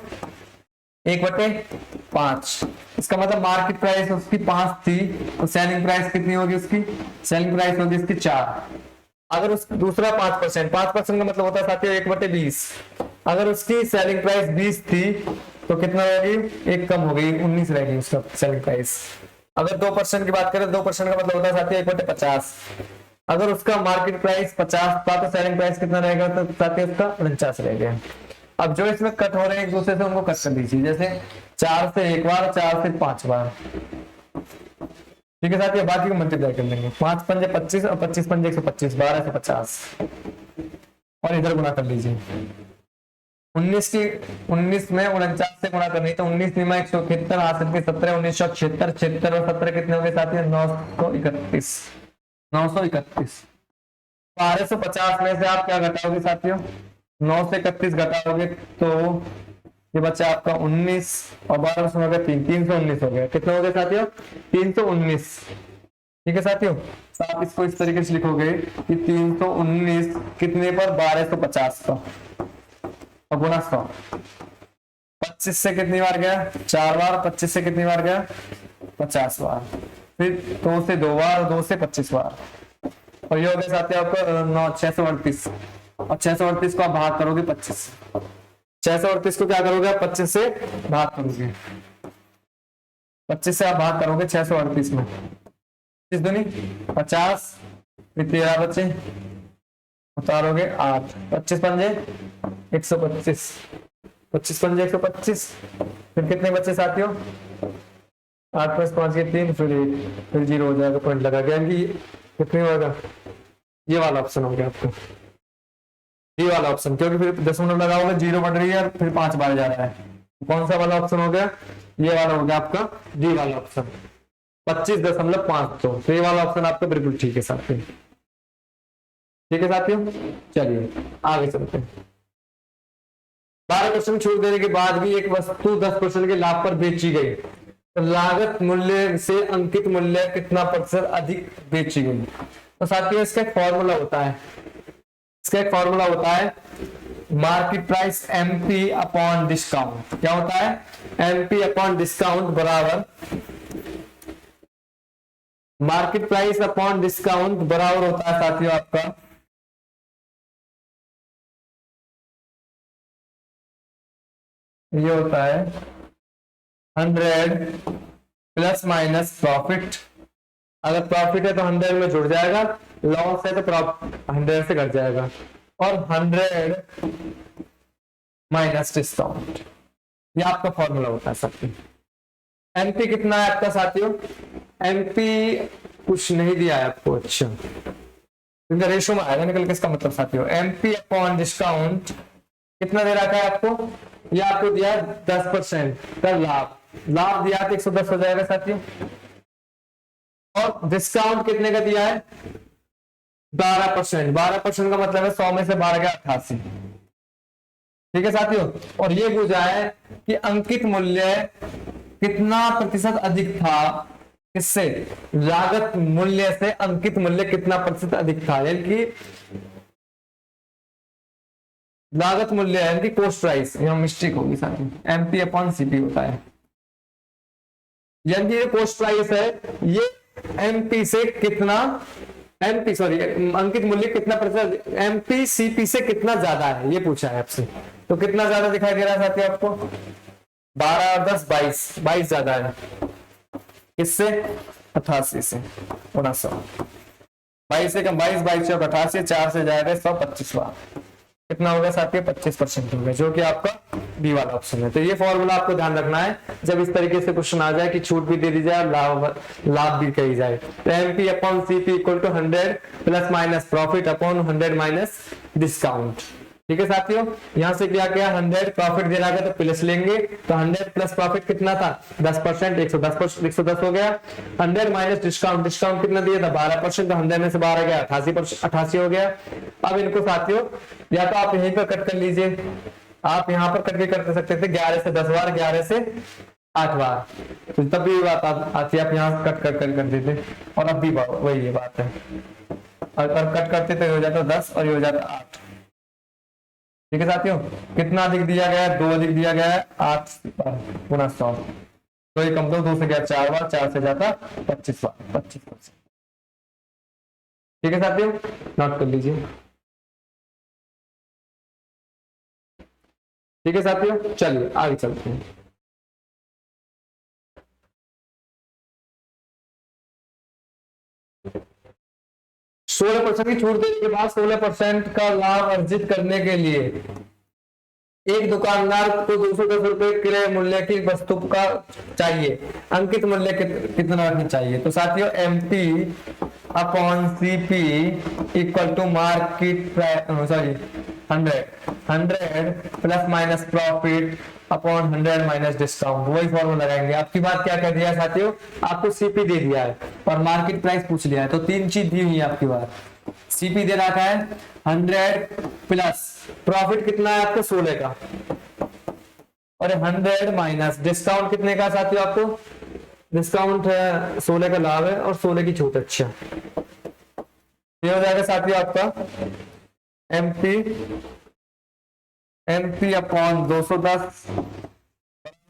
1/5। इसका मतलब मार्केट प्राइस उसकी 5 थी तो सेलिंग प्राइस कितनी होगी? उसकी सेलिंग प्राइस होगी इसकी 4। अगर उस दूसरा 5%, 5% का मतलब होता है साथियों 1/20। अगर उसकी सेलिंग प्राइस 20 थी तो कितना होगी? एक कम हो गई, 19 रहेगी उसका सेलिंग प्राइस। अगर 2% की बात करें, 2% का मतलब होता है साथियों 1/50। अगर उसका मार्केट प्राइस 50 था तो सेलिंग प्राइस कितना रहेगा? तो साथियों उसका 49 रहेगा। अब जो इसमें कट हो रहे हैं एक दूसरे से उनको कट कर दीजिए, जैसे 4 से 1 बार, 4 से 5 बार। ठीक है साथियों, बाकी को मल्टीप्लाई कर लेंगे। 5 पंजे 25 और 25 पंजे 125, 12 से 50 और इधर गुणा कर लीजिए। 19 में 49 से गुणा करनी तो 19 निमा 173, 17, 1976, 76 और 17 कितने हो गए साथियों? 931। 931। 1250 में से आप क्या घटाओगे साथियों? 9 से 31 घटाओगे तो ये बच्चा आपका 19 और 12 में हो गया 319 हो गया। कितना हो गया साथियों? 319। ठीक है साथियों, तो आप इसको इस तरीके से लिखोगे कि 319 कितने पर? 1250 पर और गुणा 100। 25 से कितनी बार गया? 4 बार। 25 से कितनी बार गया? 50 बार। फिर 2 से 2 बार, 2 से 25 बार, और ये हो गया साथियों आपका 638। और 638 को आप भाग करोगे 25। 638 को क्या करोगे आप? 25 से भाग करोगे। 25 से आप भाग करोगे 638 में, 25 दूनी 50, फिर 13 बचे, उतारोगे 8, 25 पंजे 125, 25 पंजे 125, फिर कितने बच्चे साथियों, 8 + 5 के 3, फिर 1, फिर 0 हो जाएगा, पॉइंट लगा गया कि कितने होगा, ये वाला ऑप्शन हो गया आपका, ये वाला ऑप्शन, क्योंकि फिर दशमलव लगा होगा, 0 बढ़ रही है और फिर 5 बार जा रहा है। कौन सा वाला ऑप्शन हो गया, ये वाला हो गया आपका डी वाला ऑप्शन, 25.5। तो ये वाला ऑप्शन आपका बिल्कुल ठीक है साथियों। ठीक है साथियों, चलिए आगे चलते हैं। 12% छूट देने के बाद भी एक वस्तु 10% के लाभ पर बेची गई तो लागत मूल्य से अंकित मूल्य कितना प्रतिशत अधिक बेची गई। तो साथियों इसका एक फॉर्मूला होता है, इसका एक फॉर्मूला होता है market price MP upon discount. क्या होता है, एमपी अपॉन डिस्काउंट बराबर मार्केट प्राइस अपॉन डिस्काउंट बराबर होता है साथियों आपका ये होता है 100 प्लस माइनस प्रॉफिट। अगर प्रॉफिट है तो 100 में जुड़ जाएगा, लॉस है तो 100 से घट जाएगा, और 100 माइनस डिस्काउंट, ये आपका फॉर्मूला होता है साथियों। एमपी कितना है आपका साथियों, एमपी कुछ नहीं दिया है आपको, अच्छा इनका रेशो में आएगा निकल के। इसका मतलब साथियों एमपी अपॉन डिस्काउंट कितना दे रखा है आपको, ये आपको दिया 10% का लाभ, लाभ दिया तो 110 हो जाएगा साथियों, और डिस्काउंट कितने का दिया है 12%। 12% का मतलब है 100 में से 12 गया 88। ठीक है साथियों, और ये पूछा है कि अंकित मूल्य कितना प्रतिशत अधिक था, किससे, लागत मूल्य से अंकित मूल्य कितना प्रतिशत अधिक था, यानी कि लागत मूल्य यानी कि कॉस्ट प्राइस, यहां मिस्टेक होगी साथियों, एमपी अपॉन सीपी होता है, यानी कि ये कॉस्ट प्राइस है, ये एमपी से कितना, एमपी सॉरी अंकित मूल्य कितना प्रतिशत एमपी सीपी से कितना ज्यादा है, ये पूछा है आपसे। तो कितना ज्यादा दिखाई दे रहा है साथियों आपको, 12 और 10 22, 22 ज्यादा है, किससे 88 से, 22 से कम 22, 22 से 88, 4 से जाएगा 125 बार, कितना होगा साथियों 25% होगा, जो कि आपका बी वाला ऑप्शन है। तो ये फॉर्मूला आपको ध्यान रखना है जब इस तरीके से क्वेश्चन आ जाए कि छूट भी दे दी जाए लाभ भी कही जाए। तो MP upon CP equal to 100 plus minus profit upon 100 minus discount. ठीक है साथियों, यहां से क्या किया, 100 प्रॉफिट दे रहा है तो प्लस लेंगे, तो 100 प्लस प्रॉफिट कितना था 10%, 110 हो गया। 100 माइनस डिस्काउंट, डिस्काउंट कितना दिया था 12%, तो 100 में से 12 गया 88 हो गया। अब इनको साथियों या तो आप यहीं पर कट कर लीजिए, आप यहां पर कट के कर सकते थे 11 से 10 बार, 11 से 8 बार, तो तब भी बात आती है, आप यहाँ कट कर देते, और अब भी वही ये बात है, और कट करते तो हो जाता 10 और ये हो जाता 8। ठीक है साथियों, कितना अधिक दिया गया है, 2 अधिक दिया गया है, 8 गुना 100, तो ये कम तो 2 से गया 4 बार, 4 से जाता 25 बार, 25%। ठीक है साथियों, नोट कर लीजिए। ठीक है साथियों, चलिए आगे चलते हैं। सोलह 16% की छूट देने के बाद 16% का लाभ अर्जित करने के लिए एक दुकानदार को 210 रुपए क्रय मूल्य की वस्तु का चाहिए, अंकित मूल्य कितना रखना चाहिए। तो साथियों MP upon CP equal to market price, sorry 100 plus minus profit upon 100 minus discount, वही फॉर्मूला लगाएंगे। आपकी बात क्या कर दिया साथियों, आपको सीपी दे दिया है और मार्केट प्राइस पूछ लिया है, तो 3 चीज दी हुई है आपकी बात। सीपी दे रखा है 100 प्लस प्रॉफिट कितना है आपको 16 का, और 100 माइनस डिस्काउंट कितने का साथियों, आपको डिस्काउंट है 16 का लाभ है और 16 की छूट। अच्छा ये हो जाएगा साथियों आपका एमपी अपॉन 210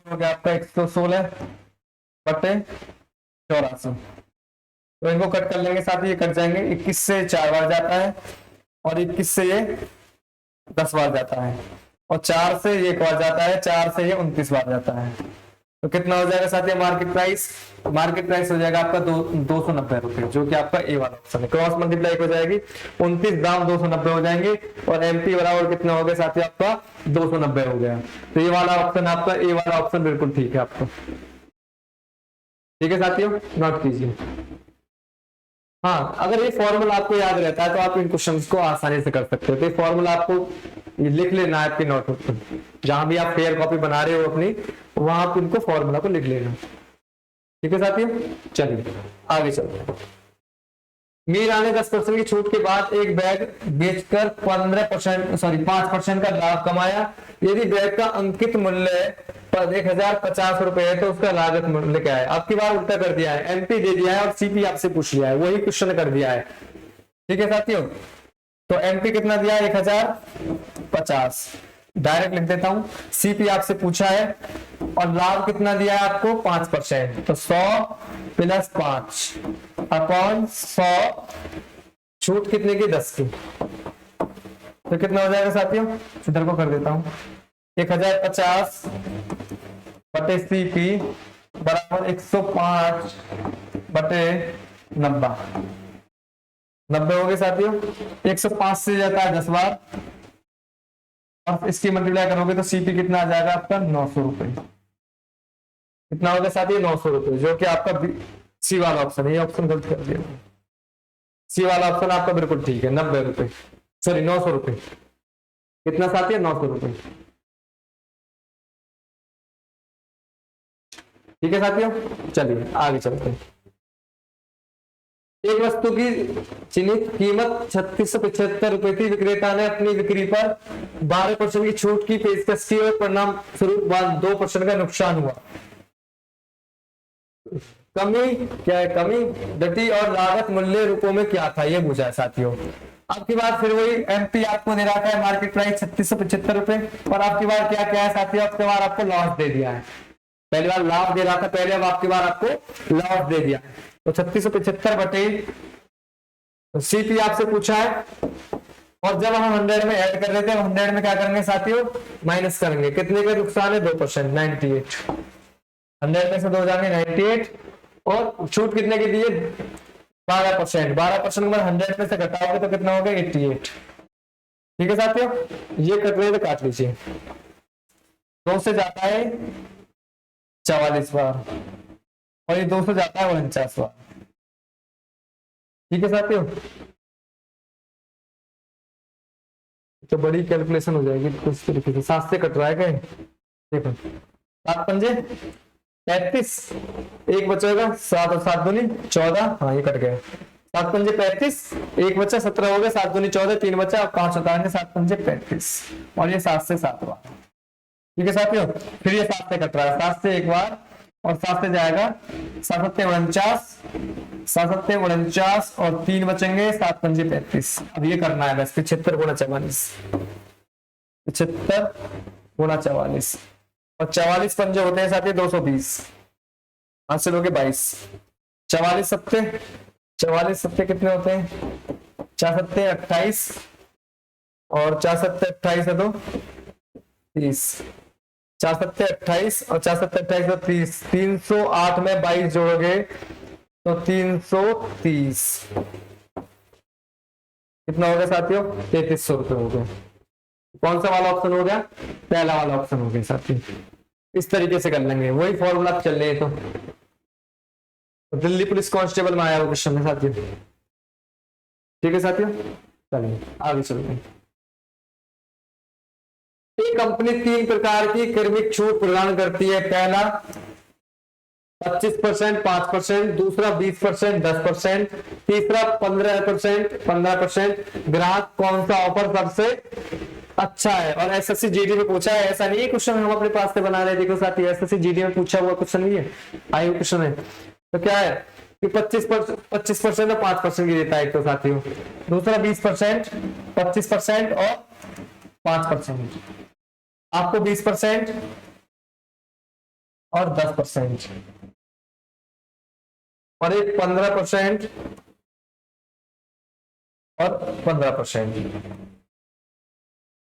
हो गया आपका 116 बटे 84। तो इनको कट कर लेंगे साथ, ये कट जाएंगे, 21 से 4 बार जाता है और 21 से ये 10 बार जाता है, और 4 से ये 1 बार जाता है, 4 से ये 29 बार जाता है। तो कितना हो जाएगा साथियों मार्केट प्राइस? मार्केट प्राइस हो जाएगा आपका 290 रुपए, जो कि आपका ए वाला ऑप्शन है। क्रॉस मल्टीप्लाई हो जाएगी 29 दाम 290 हो जाएंगे, और एमपी बराबर कितना हो गया साथियों आपका 290 हो गया। तो ये वाला ऑप्शन आपका, ए वाला ऑप्शन बिल्कुल ठीक है आपका। ठीक है साथियों, नोट कीजिए। हाँ, अगर ये फॉर्मूला आपको याद रहता है तो आप इन क्वेश्चंस को आसानी से कर सकते हो। तो ये फॉर्मूला आपको ये लिख लेना है आपके नोटबुक पर, जहां भी आप फेयर कॉपी बना रहे हो अपनी, वहां आप इनको फॉर्मूला को लिख लेना। ठीक है साथियों, चलिए आगे चलते हैं। मीरा ने 10% की छूट के बाद एक बैग बेचकर 5% का लाभ कमाया। यदि बैग का अंकित मूल्य 1050 रुपए है तो उसका लागत मूल्य क्या है? आपकी बार उल्टा कर दिया है, एमपी दे दिया है और सीपी आपसे पूछ लिया है, वही क्वेश्चन कर दिया है। ठीक है साथियों, तो एमपी कितना दिया है? 1050, डायरेक्ट लिख देता हूं। सीपी आपसे पूछा है, और लाभ कितना दिया है आपको? 5%, तो 100 + 5 अपॉन 100, छूट कितने की? 10 की। तो कितना हो जाएगा साथियों? इधर को कर देता हूं, 1050 बटे सीपी बराबर 105 बटे 90। 90 हो गए साथियों। 105 से जाता है 10 बार, और इसकी मल्टीप्लाई करोगे तो सीपी कितना आ जाएगा आपका? 900 रुपए। कितना होगा साथियों? 900 रुपए, जो कि आपका सी वाला ऑप्शन है। ये ऑप्शन गलत कर दिया, सी वाला ऑप्शन आपका बिल्कुल ठीक है। 90 रुपए, सॉरी 900 रुपए। कितना साथियों? 900 रुपए। ठीक है साथियों, चलिए आगे चलते हैं। एक वस्तु की चिन्हित कीमत 3675 रुपए थी। विक्रेता ने अपनी बिक्री पर 12% की छूट की पेशकश की और परिणाम स्वरूप 2% का नुकसान हुआ। कमी क्या है? कमी डटी और लागत मूल्य रूपों में क्या था, ये पूछा है साथियों। आपकी बार फिर वही एमपी आपको दे रखा है, मार्केट प्राइस 3675 रुपए, और आपकी बार क्या क्या है साथियों? आपकी बार आपको लॉस दे दिया है। पहली बार लाभ दे रहा था पहले, अब आपकी बार आपको लॉस दे दिया। तो 3675 बटे सीपी आपसे पूछा है, और जब हम 100 में ऐड कर रहे थे, 100 में क्या करेंगे साथियों? माइनस करेंगे। कितने का नुकसान है? 2%, 98। 100 में से 2 जाएंगे 98, और छूट कितने की दी है? 12%। 12% के बाद 100 में से घटाओगे तो कितना होगा? 88। ठीक है साथियों, ये कट रहे तो काट लीजिए। 2 से जाता है 44 बार, और ये 2 से जाता है 49 बार। ठीक है साथियों, तो बड़ी कैलकुलेशन हो जाएगी कुछ तरीके से। 7 से कट रहा है क्या? देखो, 7 पंजे 35, एक बचेगा 7 और 7 दूनी 14। हाँ, ये कट गया। 7 पंजे 35, एक बचा 17 हो गया, 7 दूनी 14, 3 बचा, 5 उतारेंगे, 7 पंजे 35, और ये 7 से 7 बार। ठीक है साथियों, फिर ये 7 से कट रहा है, 7 से एक बार, और 7 से जाएगा 7 7 49, 7 7 49, और 3 बचेंगे, 7 पंजे 35। अब ये करना है बस 75 गुणा 44, 75 गुणा 44, और 44 पंजे होते हैं साथियों 220, हाथ से लोगे 22। 44 सत्ते कितने होते हैं? 4 सत्ते 28, और 4 सत्ते 28 है तो 30। 4 सत्ते 28 और 4 सत्ते 28 तो 30। 308 में 22 जोड़ोगे तो 330। कितना हो गया साथियों? 3300 रुपए हो गए। कौन सा वाला ऑप्शन हो गया? पहला वाला ऑप्शन हो गया साथियों। इस तरीके से कर लेंगे, वही फॉर्मूला चल रहे हैं। तो दिल्ली पुलिस कांस्टेबल में आया वो क्वेश्चन है साथियों। ठीक है साथियों, चलिए आगे चलते हैं। एक कंपनी 3 प्रकार की क्रमिक छूट प्रदान करती है। पहला 25%, 5%, दूसरा 20%, 10%, तीसरा 15%, 15%। ग्राहक कौन सा ऑफर सबसे अच्छा है? और एसएससी जीडी में पूछा है, ऐसा नहीं है क्वेश्चन हम अपने पास से बना रहे। देखो साथी, एसएससी जीडी में पूछा हुआ क्वेश्चन नहीं है, आई क्वेश्चन है। तो क्या है कि 25% और 5% की देता है एक तो साथियों, दूसरा 20%, 25% और 5%। आपको 20% और 10%, और एक 15% और 15%।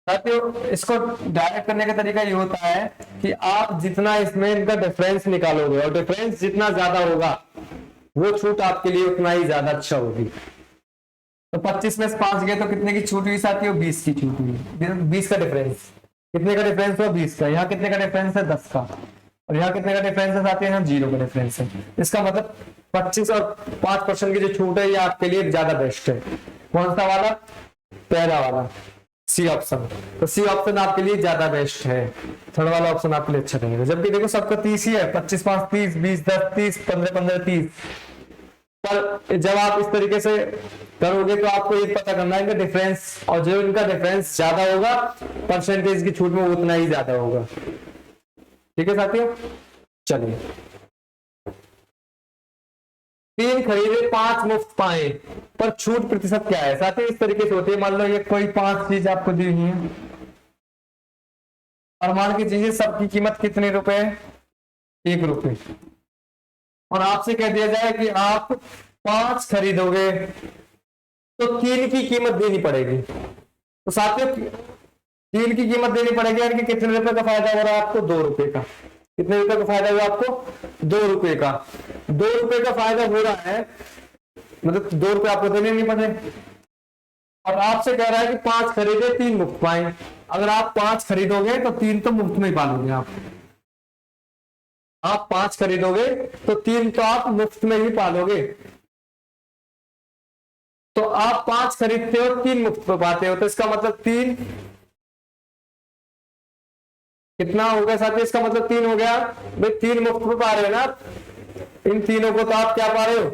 साथियों इसको डायरेक्ट करने का तरीका ये होता है कि आप जितना इसमें इनका डिफरेंस निकालोगे और डिफरेंस जितना ज्यादा होगा वो छूट आपके लिए उतना ही ज्यादा अच्छा होगी। तो 25 में से 5 गए तो कितने की छूट हुई साथियों? 20 की छूट हुई। 20 का डिफरेंस, कितने का डिफरेंस हुआ? 20 का। यहाँ कितने का डिफरेंस है? 10 का। और यहाँ कितने का डिफरेंस है साथियों? यहाँ 0 का डिफरेंस है। इसका मतलब 25 और 5% की जो छूट है ये आपके लिए ज्यादा बेस्ट है। कौन सा वाला? पहला वाला, सी ऑप्शन। तो सी ऑप्शन आपके लिए ज्यादा बेस्ट है, थर्ड वाला ऑप्शन आपके लिए अच्छा रहेगा। जबकि देखो सबका 30 ही है, 25 5 30, 20 10 30, 15 15 30। पर जब आप इस तरीके से करोगे तो आपको ये पता करना है इनका डिफरेंस, और जो इनका डिफरेंस ज्यादा होगा परसेंटेज की छूट में उतना ही ज्यादा होगा। ठीक है साथियों, चलिए। 3 खरीदे 5 मुफ्त पाए, पर छूट प्रतिशत क्या है साथियों? इस तरीके से होती है, मान लो ये कोई 5 चीज आपको दी हुई है और मान के चीजें सबकी कीमत कितने रुपए? 1 रुपए। और आपसे कह दिया जाए कि आप 5 खरीदोगे तो 3 की कीमत देनी पड़ेगी। तो साथियों 3 की कीमत देनी पड़ेगी, यानी कि कितने रुपए का फायदा हो रहा है आपको? 2 रुपए का। कितने रुपए का फायदा हुआ आपको? 2 रुपए का। 2 रुपए का फायदा हो रहा है, मतलब 2 रुपए आपको देने नहीं पड़े। और आपसे कह रहा है कि 5 खरीदे 3 मुफ्त पाए। अगर आप 5 खरीदोगे तो 3 तो मुफ्त में ही पालोगे। आप 5 खरीदोगे तो 3 तो आप मुफ्त में ही पालोगे। तो आप 5 खरीदते हो 3 मुफ्त में पाते हो, तो इसका मतलब 3 कितना हो गया साथियों? इसका मतलब 3 हो गया भाई। 3 मुफ्त में पा रहे हो ना, इन तीनों को तो आप क्या पा रहे हो?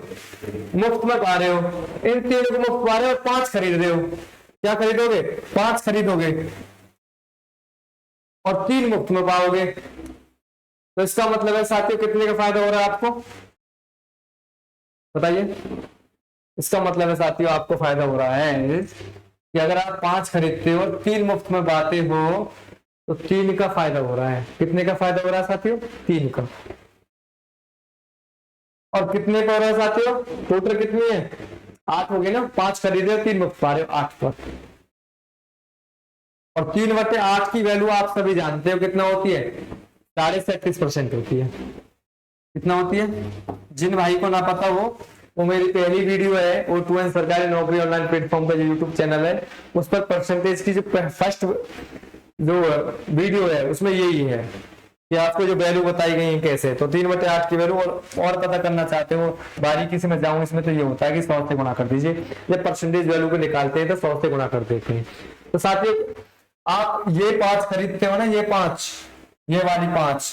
मुफ्त में पा रहे हो। इन तीनों को मुफ्त पा रहे हो और 5 खरीद रहे हो। क्या खरीदोगे? 5 खरीदोगे और 3 मुफ्त में पाओगे। तो इसका मतलब है साथियों कितने का फायदा हो रहा है आपको? बताइए। इसका मतलब है साथियों आपको फायदा हो रहा है कि अगर आप 5 खरीदते हो और 3 मुफ्त में पाते हो तो 3 का फायदा हो रहा है। कितने का फायदा हो रहा है साथियों? 3 का। और कितने का हो रहा है साथियों? टोटल कितनी है? 8 हो गए ना। 5 खरीदे और 3 मुफ्त पा रहे हो, 8 पर। और 3/8 की वैल्यू आप सभी जानते हो कितना होती है? 37.5% होती है। कितना होती है? जिन भाई को ना पता वो मेरी पहली वीडियो है O2N सरकारी नौकरी ऑनलाइन प्लेटफॉर्म का जो यूट्यूब चैनल है उस पर परसेंटेज की जो फर्स्ट जो वीडियो है उसमें यही है कि आपको जो वैल्यू बताई गई है कैसे। तो 3/8 की वैल्यू और पता करना चाहते हो बारीकी से मैं जाऊं इसमें, तो ये होता है कि 100 से गुणा कर दीजिए। जब परसेंटेज वैल्यू को निकालते हैं तो 100 से गुणा कर देते हैं। तो साथियों आप ये 5 खरीदते हो ना, ये 5, ये वाली 5,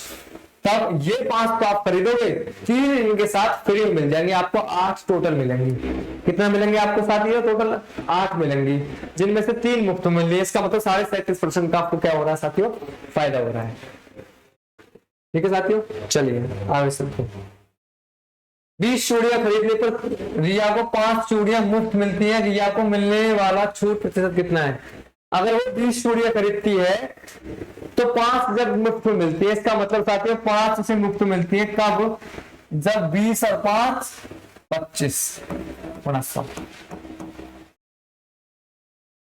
तब ये 5 तो आप खरीदोगे, 3 इनके साथ फ्री मिल जाएंगे आपको। 8 टोटल मिलेंगी। कितना मिलेंगे आपको साथियों? टोटल 8 मिलेंगी, जिनमें से 3 मुफ्त मिल रही है। इसका मतलब 37.5% का आपको क्या हो रहा है साथियों? फायदा हो रहा है। ठीक है साथियों, चलिए आगे चलते हैं। 20 चूड़ियां खरीदने पर रिया को 5 चूड़ियां मुफ्त मिलती है। रिया को मिलने वाला छूट प्रतिशत कितना है? अगर वो 20 चूड़ियां खरीदती है तो 5 जब मुफ्त में मिलती है, इसका मतलब साथियों 5 उसे मुफ्त मिलती है कब? जब 20 और 5 25 100।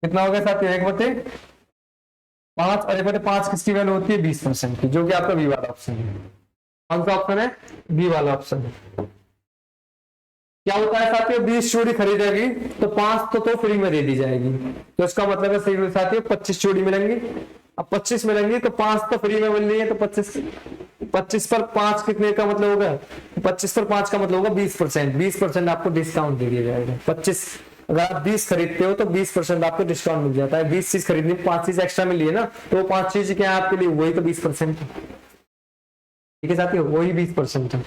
कितना हो गया साथियों? 1/5 और 1/5 किसकी वैल्यू होती है? 20% की, जो कि आपका बी वाला ऑप्शन है। कौन सा ऑप्शन है? बी वाला ऑप्शन है। क्या होता है साथियों? 20 चूड़ी खरीदेगी तो 5 तो फ्री में दे दी जाएगी। तो इसका मतलब है साथियों 25 चूड़ी मिलेंगी। अब 25 मिलेंगी तो 5 तो फ्री में मिल रही है, तो 25 पर 5 कितने का मतलब होगा? 25 पर 5 का मतलब होगा 20%। 20% आपको डिस्काउंट दे दिया जाएगा। 25 अगर आप 20 खरीदते हो तो 20% आपको डिस्काउंट मिल जाता है। 20 चीज खरीदनी, 5 चीज एक्स्ट्रा मिली है ना, तो 5 चीज क्या है आपके लिए? वही तो 20%। ठीक है साथियों, वही 20% है।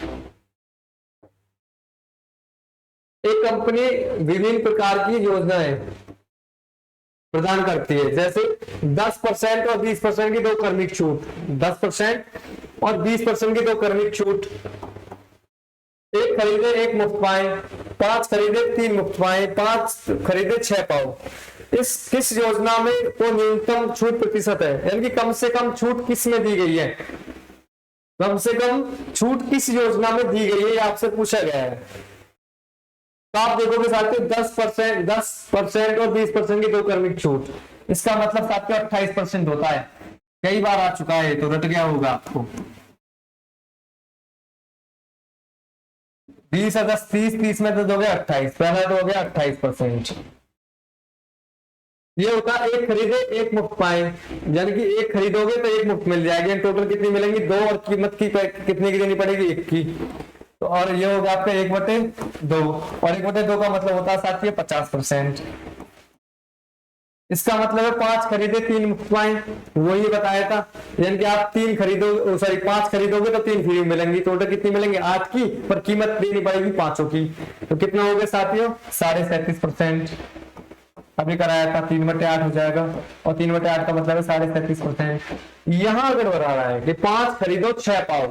एक कंपनी विभिन्न प्रकार की योजनाएं प्रदान करती है, जैसे 10% और 20% की 2 क्रमिक छूट, 10% और 20% की 2 क्रमिक छूट, 1 खरीदे 1 मुफ्त पाए, 5 खरीदे 3 मुफ्त पाए, 5 खरीदे 6 पाओ। इस किस योजना में वो न्यूनतम छूट प्रतिशत है? यानी कि कम से कम छूट किस में दी गई है? कम से कम छूट किस योजना में दी गई है, आपसे पूछा गया है। तो आप देखोगे साथियों 10% और 20% की 2 क्रमिक छूट, इसका मतलब साथियों 28% होता है। कई बार आ चुका है तो रट गया होगा आपको। 20 अगस्त 30, 30 में तो दोगे 28, पहला तो हो गया 28%। ये होता है एक खरीदे एक मुफ्त पाए, यानी कि एक खरीदोगे तो एक मुफ्त मिल जाएगी। टोटल कितनी मिलेंगी? 2, और कीमत की कितने की देनी पड़ेगी? 1 की। तो और ये होगा आपका 1/2, और 1/2 का मतलब होता है साथियों 50%। इसका मतलब है 5 खरीदे 3 मुफ्त पाए, वही बताया था। यानी कि आप 3 खरीदोगे, सॉरी 5 खरीदोगे तो 3 फ्री मिलेंगी। टोटल कितनी मिलेंगी? 8 की, पर कीमत देनी पड़ेगी 5 की। तो कितना हो गया साथियों? 37.5%। अभी कराया था 3/8 हो जाएगा, और 3/8 का मतलब है 37.5%। यहां अगर बता रहा है कि 5 खरीदो 6 पाओ,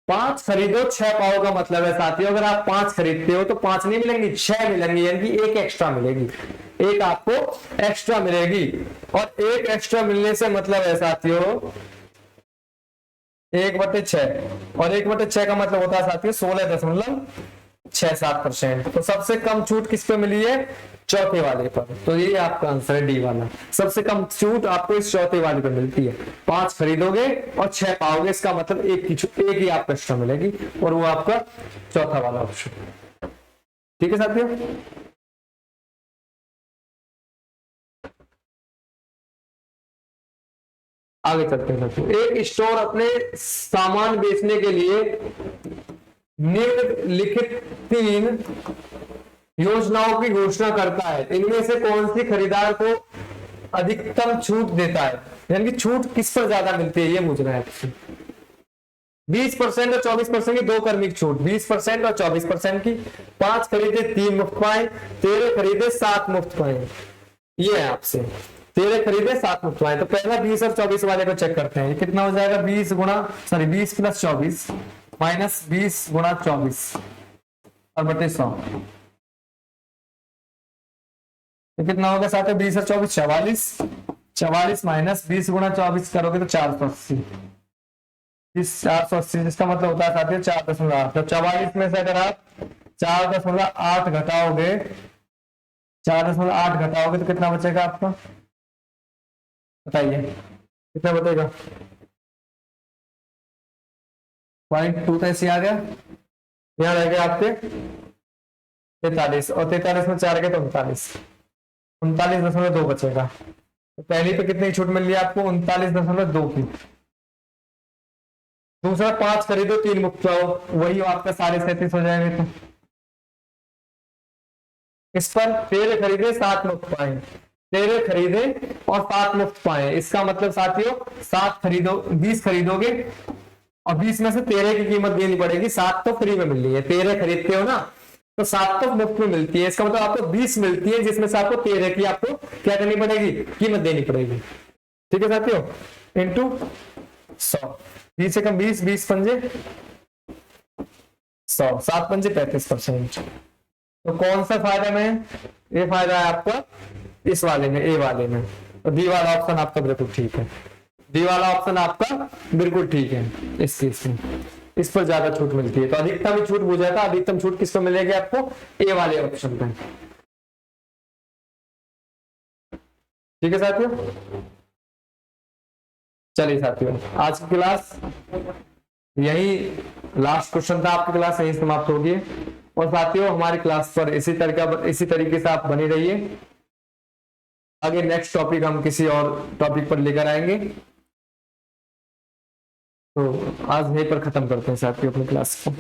5 खरीदो 6 पाओ का मतलब है साथियों अगर आप 5 खरीदते हो तो 5 नहीं मिलेंगी, 6 मिलेंगी, यानी कि 1 एक्स्ट्रा मिलेगी, 1 आपको एक्स्ट्रा मिलेगी। और 1 एक्स्ट्रा मिलने से मतलब है साथियों 1/6, और 1/6 का मतलब होता है साथियों 16.67%। तो सबसे कम छूट किस पे मिली है? चौथे वाले पर। तो ये आपका आंसर है डी वाला। सबसे कम छूट आपको इस चौथे वाले पर मिलती है। 5 खरीदोगे और 6 पाओगे, इसका मतलब 1 की छूट, 1 ही आपको एक्स्ट्रा मिलेगी, और वो आपका चौथा वाला ऑप्शन। ठीक है साथियों? आगे चलते हैं साथियों। एक स्टोर अपने सामान बेचने के लिए निम्नलिखित 3 योजनाओं की घोषणा करता है। इनमें से कौन सी खरीदार को अधिकतम छूट देता है? यानी कि छूट किस पर ज्यादा मिलती है, ये पूछ रहा है। 20% और 24% की 2 क्रमिक छूट, 20% और 24% की। 5 खरीदे 3 मुफ्त पाए, 13 खरीदे 7 मुफ्त पाए। ये है आपसे 13 खरीदे 7 मुफ्त पाए। तो पहला 20 और 24 वाले को चेक करते हैं। कितना हो जाएगा? 20 प्लस 24 माइनस 20 गुणा 24 और बटे 100। तो कितना होगा साथ? 20 और 24 44, 44 माइनस 20 गुणा 24 करोगे तो 480। 480 जिसका मतलब होता है साथियों 4.8। तो 44 में से अगर आप 4.8 घटाओगे, 4.8 घटाओगे तो कितना बचेगा आपका? बताइए कितना बचेगा? 0.2 तो ऐसे आ गया। यहाँ रह गया आपके 43, और 43 में 4 गए तो 39, 39.2 बचेगा। तो पहली पे कितनी छूट मिल रही है आपको? 39.2 की। दूसरा 5 खरीदो 3 मुफ्त पाओ, वही आपका 37.5 हो जाएगा। तो इस पर 13 खरीदे 7 मुफ्त पाए, 13 खरीदे और 7 मुफ्त पाए। इसका मतलब साथियों 7 खरीदो, 20 खरीदोगे और 20 में से 13 की कीमत देनी पड़ेगी, 7 तो फ्री में मिल रही है। 13 खरीदते हो ना तो 7 तो मुफ्त में मिलती है, इसका मतलब आपको 20 मिलती है, जिसमें से आपको 13 की आपको क्या करनी पड़ेगी? कीमत देनी पड़ेगी। ठीक है साथियों? इंटू 100, 20 से कम 20, 20 पंजे 100, 7 पंजे 35%। तो कौन सा फायदा में है? ये फायदा है आपका इस वाले में, ए वाले में। तो डी वाला ऑप्शन आपका बिल्कुल ठीक है, डी वाला ऑप्शन आपका बिल्कुल ठीक है। इस केस में इस पर ज्यादा छूट मिलती है। तो अधिकतम ही छूट पूछा था, अधिकतम छूट किस पर मिलेगी आपको? ए वाले ऑप्शन पे। ठीक है साथियों? चलिए साथियों, आज की क्लास यही लास्ट क्वेश्चन था, आपकी क्लास यही समाप्त होगी। और साथियों हमारी क्लास पर इसी तरीके से आप बनी रहिए। आगे नेक्स्ट टॉपिक हम किसी और टॉपिक पर लेकर आएंगे। तो आज यहीं पर खत्म करते हैं साथियों अपनी क्लास को।